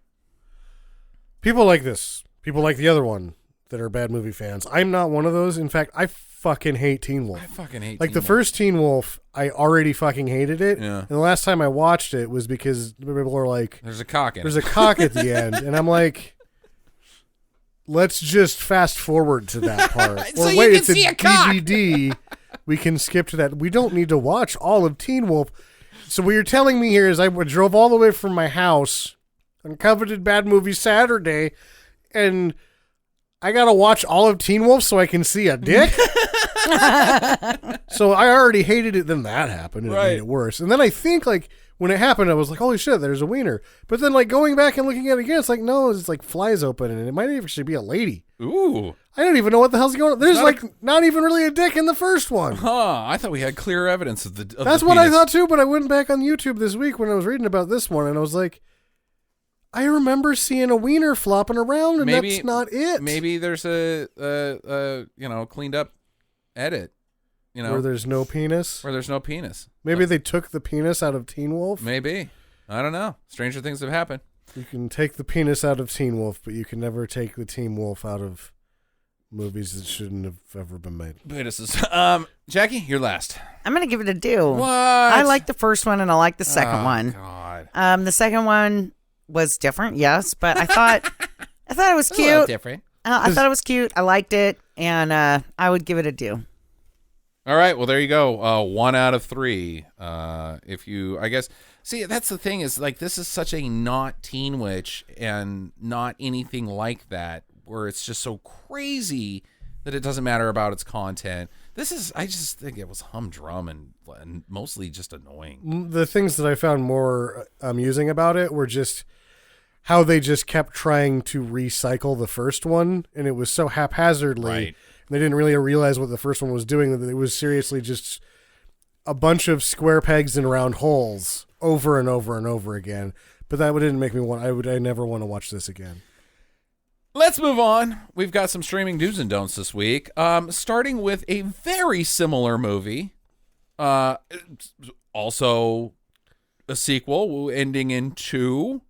People like this. People like the other one that are bad movie fans. I'm not one of those. In fact, I fucking hate Teen Wolf. I fucking hate like Teen the Wolf. first Teen Wolf, I already fucking hated it. Yeah. And the last time I watched it was because people were like, There's a cock in there's it. a cock at the end. And I'm like, let's just fast forward to that part. So or you wait, can it's see a cock. DVD. We can skip to that. We don't need to watch all of Teen Wolf. So what you're telling me here is I drove all the way from my house on coveted bad movie Saturday, and I gotta watch all of Teen Wolf so I can see a dick. So I already hated it. Then that happened, and it made it worse. And then I think like when it happened, I was like, "Holy shit, there's a wiener!" But then like going back and looking at it again, it's like no, it's like flies open, and it might actually be a lady. Ooh. I don't even know what the hell's going on. There's not even really a dick in the first one. Huh. I thought we had clear evidence of the. That's what I thought too. But I went back on YouTube this week when I was reading about this one, and I was like, I remember seeing a wiener flopping around, and that's not it. Maybe there's a cleaned up edit. Where there's no penis. Where there's no penis. Maybe they took the penis out of Teen Wolf. Maybe. I don't know. Stranger things have happened. You can take the penis out of Teen Wolf, but you can never take the Teen Wolf out of movies that shouldn't have ever been made. Penises. Jackie, you're last. I'm going to give it a do. What? I like the first one and I like the second one. God. The second one was different, yes, but I thought it was A little cute. different. I thought it was cute. I liked it, and I would give it a do. All right. Well, there you go. 1 out of 3. If you, I guess, see, that's the thing is like this is such a not Teen Witch and not anything like that, where it's just so crazy that it doesn't matter about its content. This is, I just think it was humdrum and mostly just annoying. The things that I found more amusing about it were just how they just kept trying to recycle the first one, and it was so haphazardly. Right. They didn't really realize what the first one was doing, that it was seriously just a bunch of square pegs in round holes over and over and over again. But that didn't make me want, I never want to watch this again. Let's move on. We've got some streaming do's and don'ts this week. Starting with a very similar movie. Also a sequel ending in 2.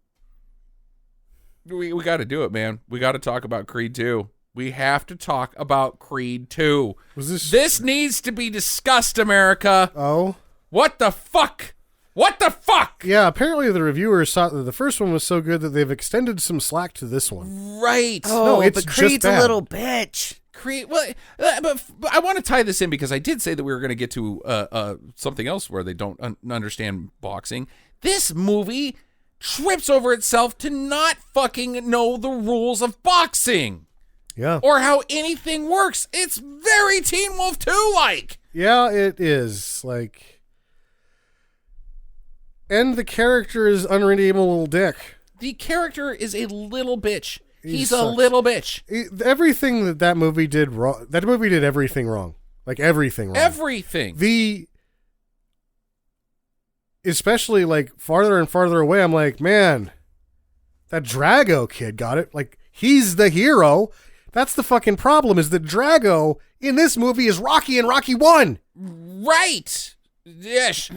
We got to do it, man. We got to talk about Creed 2. We have to talk about Creed 2. This needs to be discussed, America. Oh? What the fuck? What the fuck? Yeah, apparently the reviewers thought that the first one was so good that they've extended some slack to this one. Right. Oh, No, it's but just Creed's bad. a little bitch. Creed. Well, but I want to tie this in because I did say that we were going to get to something else where they don't understand boxing. This movie trips over itself to not fucking know the rules of boxing. Yeah. Or how anything works. It's very Teen Wolf 2-like. Yeah, it is. Like, and the character is unredeemable little dick. The character is a little bitch. He's a sucks. little bitch. Everything that movie did wrong. That movie did everything wrong. Like everything wrong. Everything. Especially like farther and farther away, I'm like, man, that Drago kid got it. Like, he's the hero. That's the fucking problem, is that Drago in this movie is Rocky in Rocky 1. Right. Yes.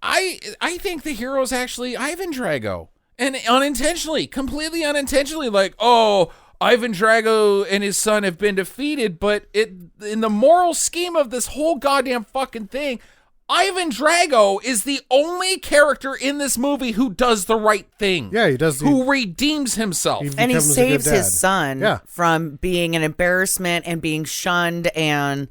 I think the hero is actually Ivan Drago. And unintentionally, completely unintentionally, like, oh, Ivan Drago and his son have been defeated, but in the moral scheme of this whole goddamn fucking thing, Ivan Drago is the only character in this movie who does the right thing. Yeah, he does. Who redeems himself. And he becomes a good saves dad. his son from being an embarrassment and being shunned and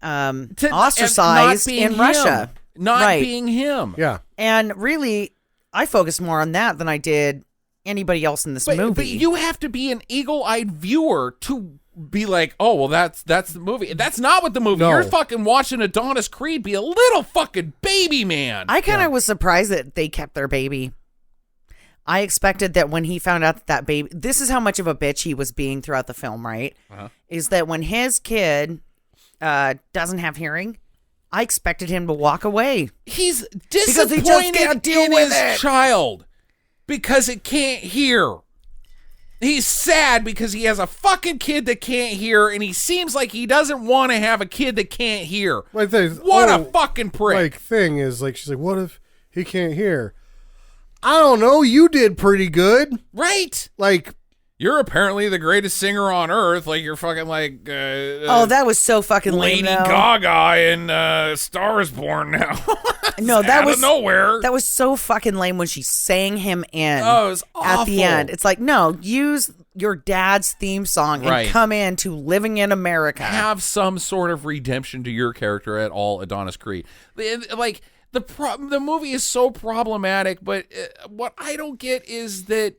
ostracized in Russia. Not being him. Yeah. And really, I focus more on that than I did anybody else in this movie. But you have to be an eagle-eyed viewer to be like, oh, well, that's the movie. That's not what the movie. No. You're fucking watching Adonis Creed be a little fucking baby man. I kind of was surprised that they kept their baby. I expected that when he found out that baby, this is how much of a bitch he was being throughout the film, right? Is that when his kid doesn't have hearing, I expected him to walk away. He's Because he just disappointed can't deal in with his it. child because it can't hear. He's sad because he has a fucking kid that can't hear, and he seems like he doesn't want to have a kid that can't hear. Like What a fucking prick. Like thing is like, she's like, what if he can't hear? I don't know. You did pretty good. Right? Like, You're apparently the greatest singer on earth. Like, you're fucking like... oh, that was so fucking lame, Lady though. Gaga in Star is Born now. No, that out was of nowhere. That was so fucking lame when she sang him in Oh, it was at the awful. end. It's like, no, use your dad's theme song and Right. come in to Living in America. Have some sort of redemption to your character at all, Adonis Creed. Like, the movie is so problematic, but what I don't get is that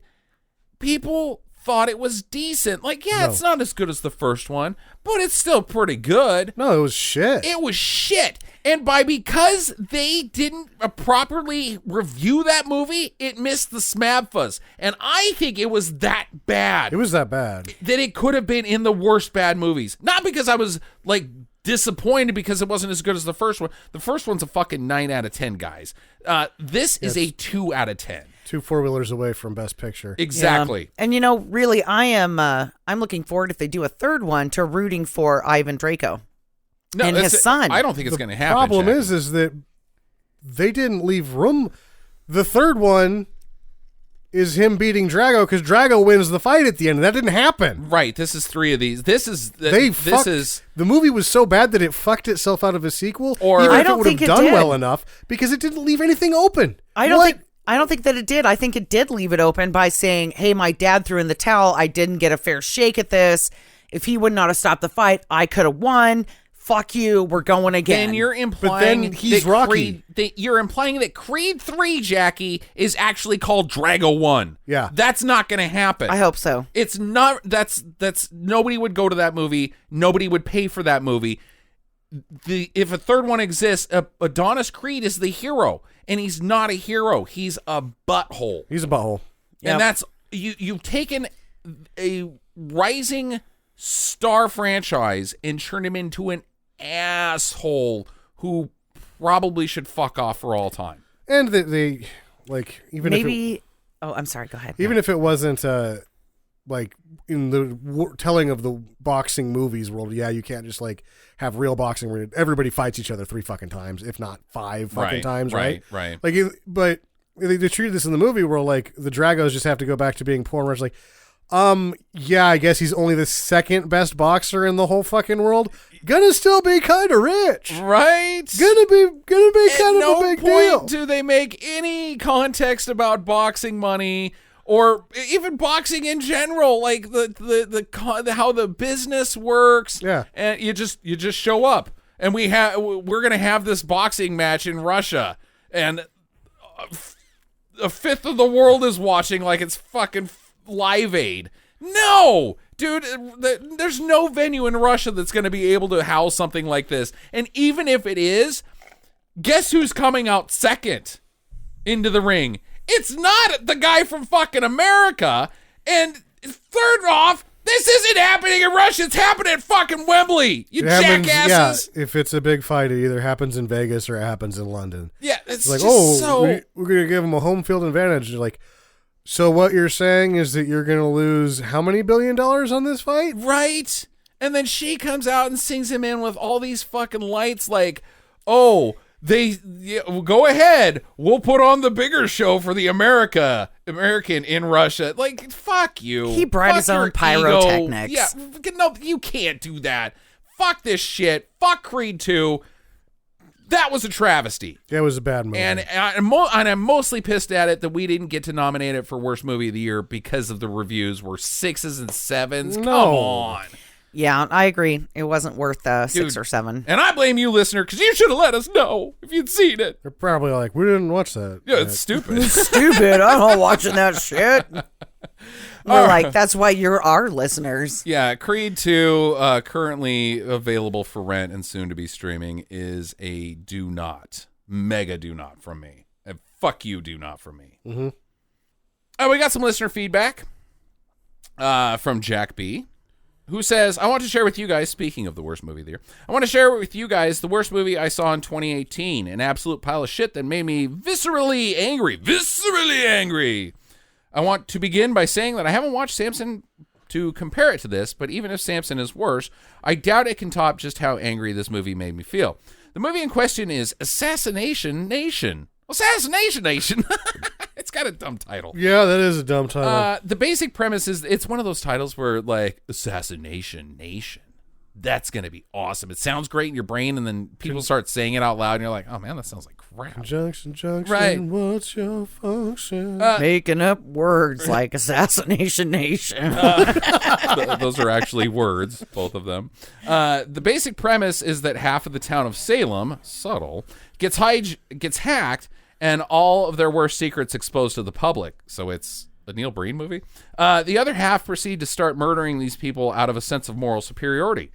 people thought it was decent. Like, yeah, it's not as good as the first one, but it's still pretty good. No, it was shit. It was shit. And because they didn't properly review that movie, it missed the SMABFAs. And I think it was that bad. It was that bad. That it could have been in the worst bad movies. Not because I was, like, disappointed because it wasn't as good as the first one. The first one's a fucking 9 out of 10, guys. This is a 2 out of 10. 2 4-wheelers away from Best Picture. Exactly. Yeah. And, you know, really, I'm looking forward, if they do a third one, to rooting for Ivan Draco and his son. I don't think it's going to happen. Problem Jackie. is that they didn't leave room. The third one is him beating Drago because Drago wins the fight at the end. And that didn't happen. Right. This is 3 of these. This is The movie was so bad that it fucked itself out of a sequel. Or- even I if don't it would have think it done did. well enough because it didn't leave anything open. I don't think that it did. I think it did leave it open by saying, hey, my dad threw in the towel. I didn't get a fair shake at this. If he would not have stopped the fight, I could have won. Fuck you. We're going again. Then you're implying then he's that Rocky. You're implying that Creed 3, Jackie, is actually called Drago 1. Yeah. That's not going to happen. I hope so. It's not. That's nobody would go to that movie. Nobody would pay for that movie. If a third one exists, Adonis Creed is the hero, and he's not a hero. He's a butthole. He's a butthole. Yep. And that's you've taken a rising star franchise and turned him into an asshole who probably should fuck off for all time. And they like, even Maybe. Oh, I'm sorry. Go ahead. even if it wasn't like in the telling of the boxing movies world, yeah, you can't just like have real boxing where everybody fights each other 3 fucking times, if not 5 fucking times, right? Right. Like, but they treated this in the movie where like the Dragos just have to go back to being poor, and it's like, yeah, I guess he's only the second best boxer in the whole fucking world. Gonna still be kind of rich, Right. Gonna be kind of a big no deal. point do they make any context about boxing money or even boxing in general, like the how the business works. Yeah. And you just show up, and we're gonna have this boxing match in Russia, and a fifth of the world is watching like it's fucking Live Aid. No, dude, there's no venue in Russia that's going to be able to house something like this. And even if it is, guess who's coming out second into the ring? It's not the guy from fucking America. And third off, this isn't happening in Russia. It's happening at fucking Wembley. You It happens- jackasses. Yeah, if it's a big fight, it either happens in Vegas or it happens in London. Yeah, it's Like, just we're going to give them a home field advantage. You're like, so what you're saying is that you're going to lose how many $1 billion on this fight? Right? And then she comes out and sings him in with all these fucking lights like, oh, go ahead. We'll put on the bigger show for the American in Russia. Like, fuck you. He brought Fuck his own your pyrotechnics. ego. Yeah, no, you can't do that. Fuck this shit. Fuck Creed 2. That was a travesty. Yeah, it was a bad movie. And I'm mostly pissed at it that we didn't get to nominate it for Worst Movie of the Year because of the reviews were 6s and 7s. No. Come on. Yeah, I agree. It wasn't worth 6 or 7. And I blame you, listener, because you should have let us know if you'd seen it. They're probably like, we didn't watch that. Yeah, it's stupid. Stupid. I'm not watching that shit. We're like, that's why you're our listeners. Yeah, Creed 2, currently available for rent and soon to be streaming, is a mega do not from me. And fuck you, do not from me. Mm-hmm. We got some listener feedback from Jack B, who says, I want to share with you guys, speaking of the worst movie of the year, I want to share with you guys the worst movie I saw in 2018, an absolute pile of shit that made me viscerally angry. I want to begin by saying that I haven't watched Samson to compare it to this, but even if Samson is worse, I doubt it can top just how angry this movie made me feel. The movie in question is Assassination Nation. It's kind of dumb title. Yeah, that is a dumb title. The basic premise is it's one of those titles where, like, Assassination Nation. That's going to be awesome. It sounds great in your brain, and then people start saying it out loud, and you're like, oh, man, that sounds like crap. Junction, Right. what's your function? Making up words like Assassination Nation. Those are actually words, both of them. The basic premise is that half of the town of Salem, subtle, gets hacked, and all of their worst secrets exposed to the public. So it's a Neil Breen movie. The other half proceed to start murdering these people out of a sense of moral superiority.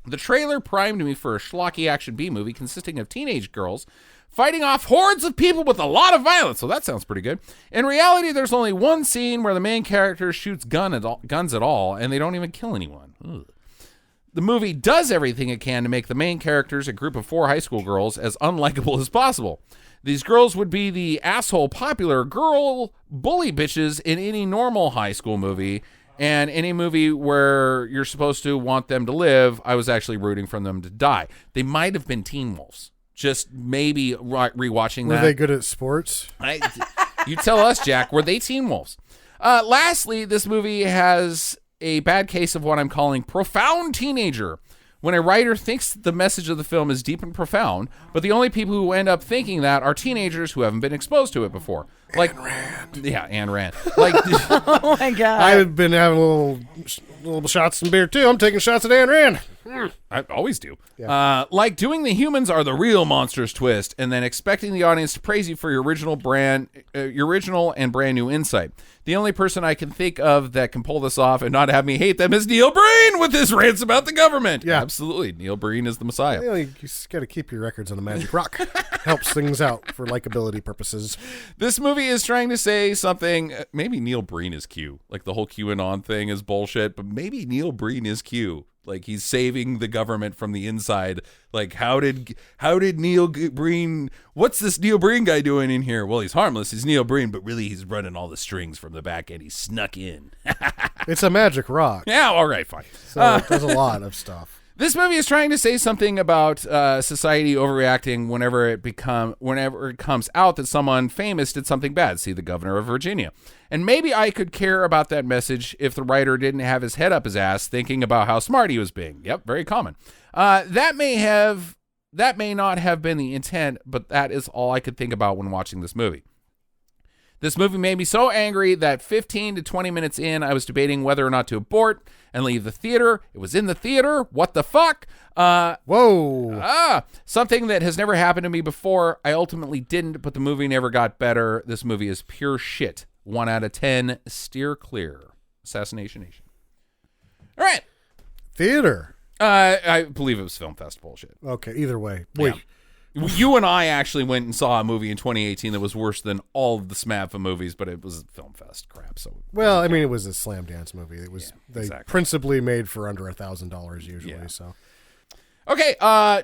The trailer primed me for a schlocky action B movie consisting of teenage girls fighting off hordes of people with a lot of violence. So that sounds pretty good. In reality, there's only one scene where the main character shoots guns at all, and they don't even kill anyone. Ugh. The movie does everything it can to make the main characters, a group of 4 high school girls, as unlikable as possible. These girls would be the asshole popular girl bully bitches in any normal high school movie, and any movie where you're supposed to want them to live, I was actually rooting for them to die. They might have been Teen Wolves. Just maybe rewatching that. Were they good at sports? You tell us, Jack. Were they Teen Wolves? Lastly, this movie has a bad case of what I'm calling profound teenager. When a writer thinks the message of the film is deep and profound, but the only people who end up thinking that are teenagers who haven't been exposed to it before. Like Ayn Rand. Yeah, Ayn Rand. Like, Oh my God. I've been having little shots of beer too. I'm taking shots at Ayn Rand. I always do. Yeah. Like doing the humans are the real monsters twist, and then expecting the audience to praise you for your original and brand new insight. The only person I can think of that can pull this off and not have me hate them is Neil Breen with his rants about the government. Yeah, absolutely. Neil Breen is the Messiah. You just got to keep your records on the Magic Rock. Helps things out for likability purposes. This movie is trying to say something. Maybe Neil Breen is Q. Like the whole QAnon thing is bullshit, but maybe Neil Breen is Q. Like he's saving the government from the inside. Like how did Neil Breen? What's this Neil Breen guy doing in here? Well, he's harmless. He's Neil Breen, but really he's running all the strings from the back end. He snuck in. It's a Magic Rock. Yeah, all right, fine. So it does a lot of stuff. This movie is trying to say something about society overreacting whenever it comes out that someone famous did something bad. See the governor of Virginia. And maybe I could care about that message if the writer didn't have his head up his ass thinking about how smart he was being. Yep, very common. That may not have been the intent, but that is all I could think about when watching this movie. This movie made me so angry that 15 to 20 minutes in, I was debating whether or not to abort and leave the theater. It was in the theater. What the fuck? Whoa. Something that has never happened to me before. I ultimately didn't, but the movie never got better. This movie is pure shit. 1 out of 10. Steer clear. Assassination Nation. All right. Theater. I believe it was Film Fest bullshit. Okay, either way. Wait. Yeah. You and I actually went and saw a movie in 2018 that was worse than all of the SMAFA movies, but it was Film Fest crap. So, well, I mean, it was a slam dance movie. It was exactly. Principally made for under $1,000 usually. Yeah. So, okay.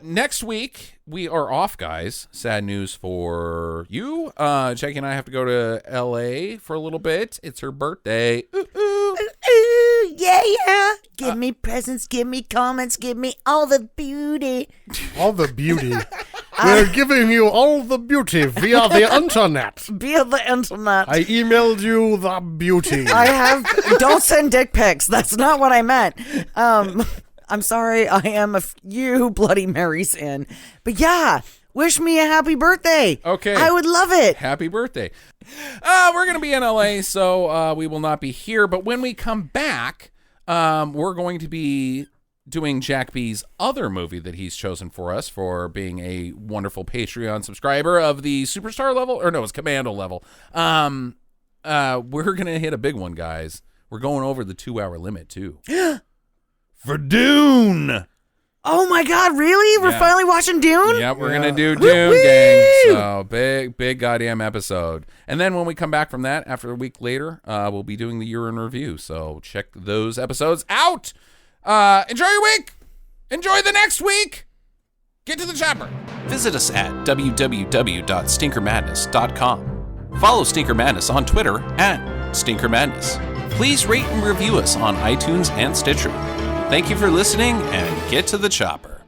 Next week we are off, guys. Sad news for you. Jackie and I have to go to LA for a little bit. It's her birthday. Ooh, ooh. Ooh, yeah. Give me presents, give me comments, give me all the beauty. All the beauty. We're giving you all the beauty via the internet. Via the internet. I emailed you the beauty. Don't send dick pics. That's not what I meant. I'm sorry. I am a few Bloody Marys in. But yeah, wish me a happy birthday. Okay. I would love it. Happy birthday. We're going to be in LA, so we will not be here. But when we come back, we're going to be doing Jack B's other movie that he's chosen for us for being a wonderful Patreon subscriber of the superstar level. Or no, it's commando level. We're going to hit a big one, guys. We're going over the 2-hour limit, too. For Dune. Oh my God, really? We're finally watching Dune? Yep, we're going to do Dune, gang. So big goddamn episode. And then when we come back from that, after a week later, we'll be doing the year in review. So check those episodes out. Enjoy your week. Enjoy the next week. Get to the chopper. Visit us at www.stinkermadness.com. Follow Stinker Madness on Twitter at Stinker Madness. Please rate and review us on iTunes and Stitcher. Thank you for listening, and get to the chopper.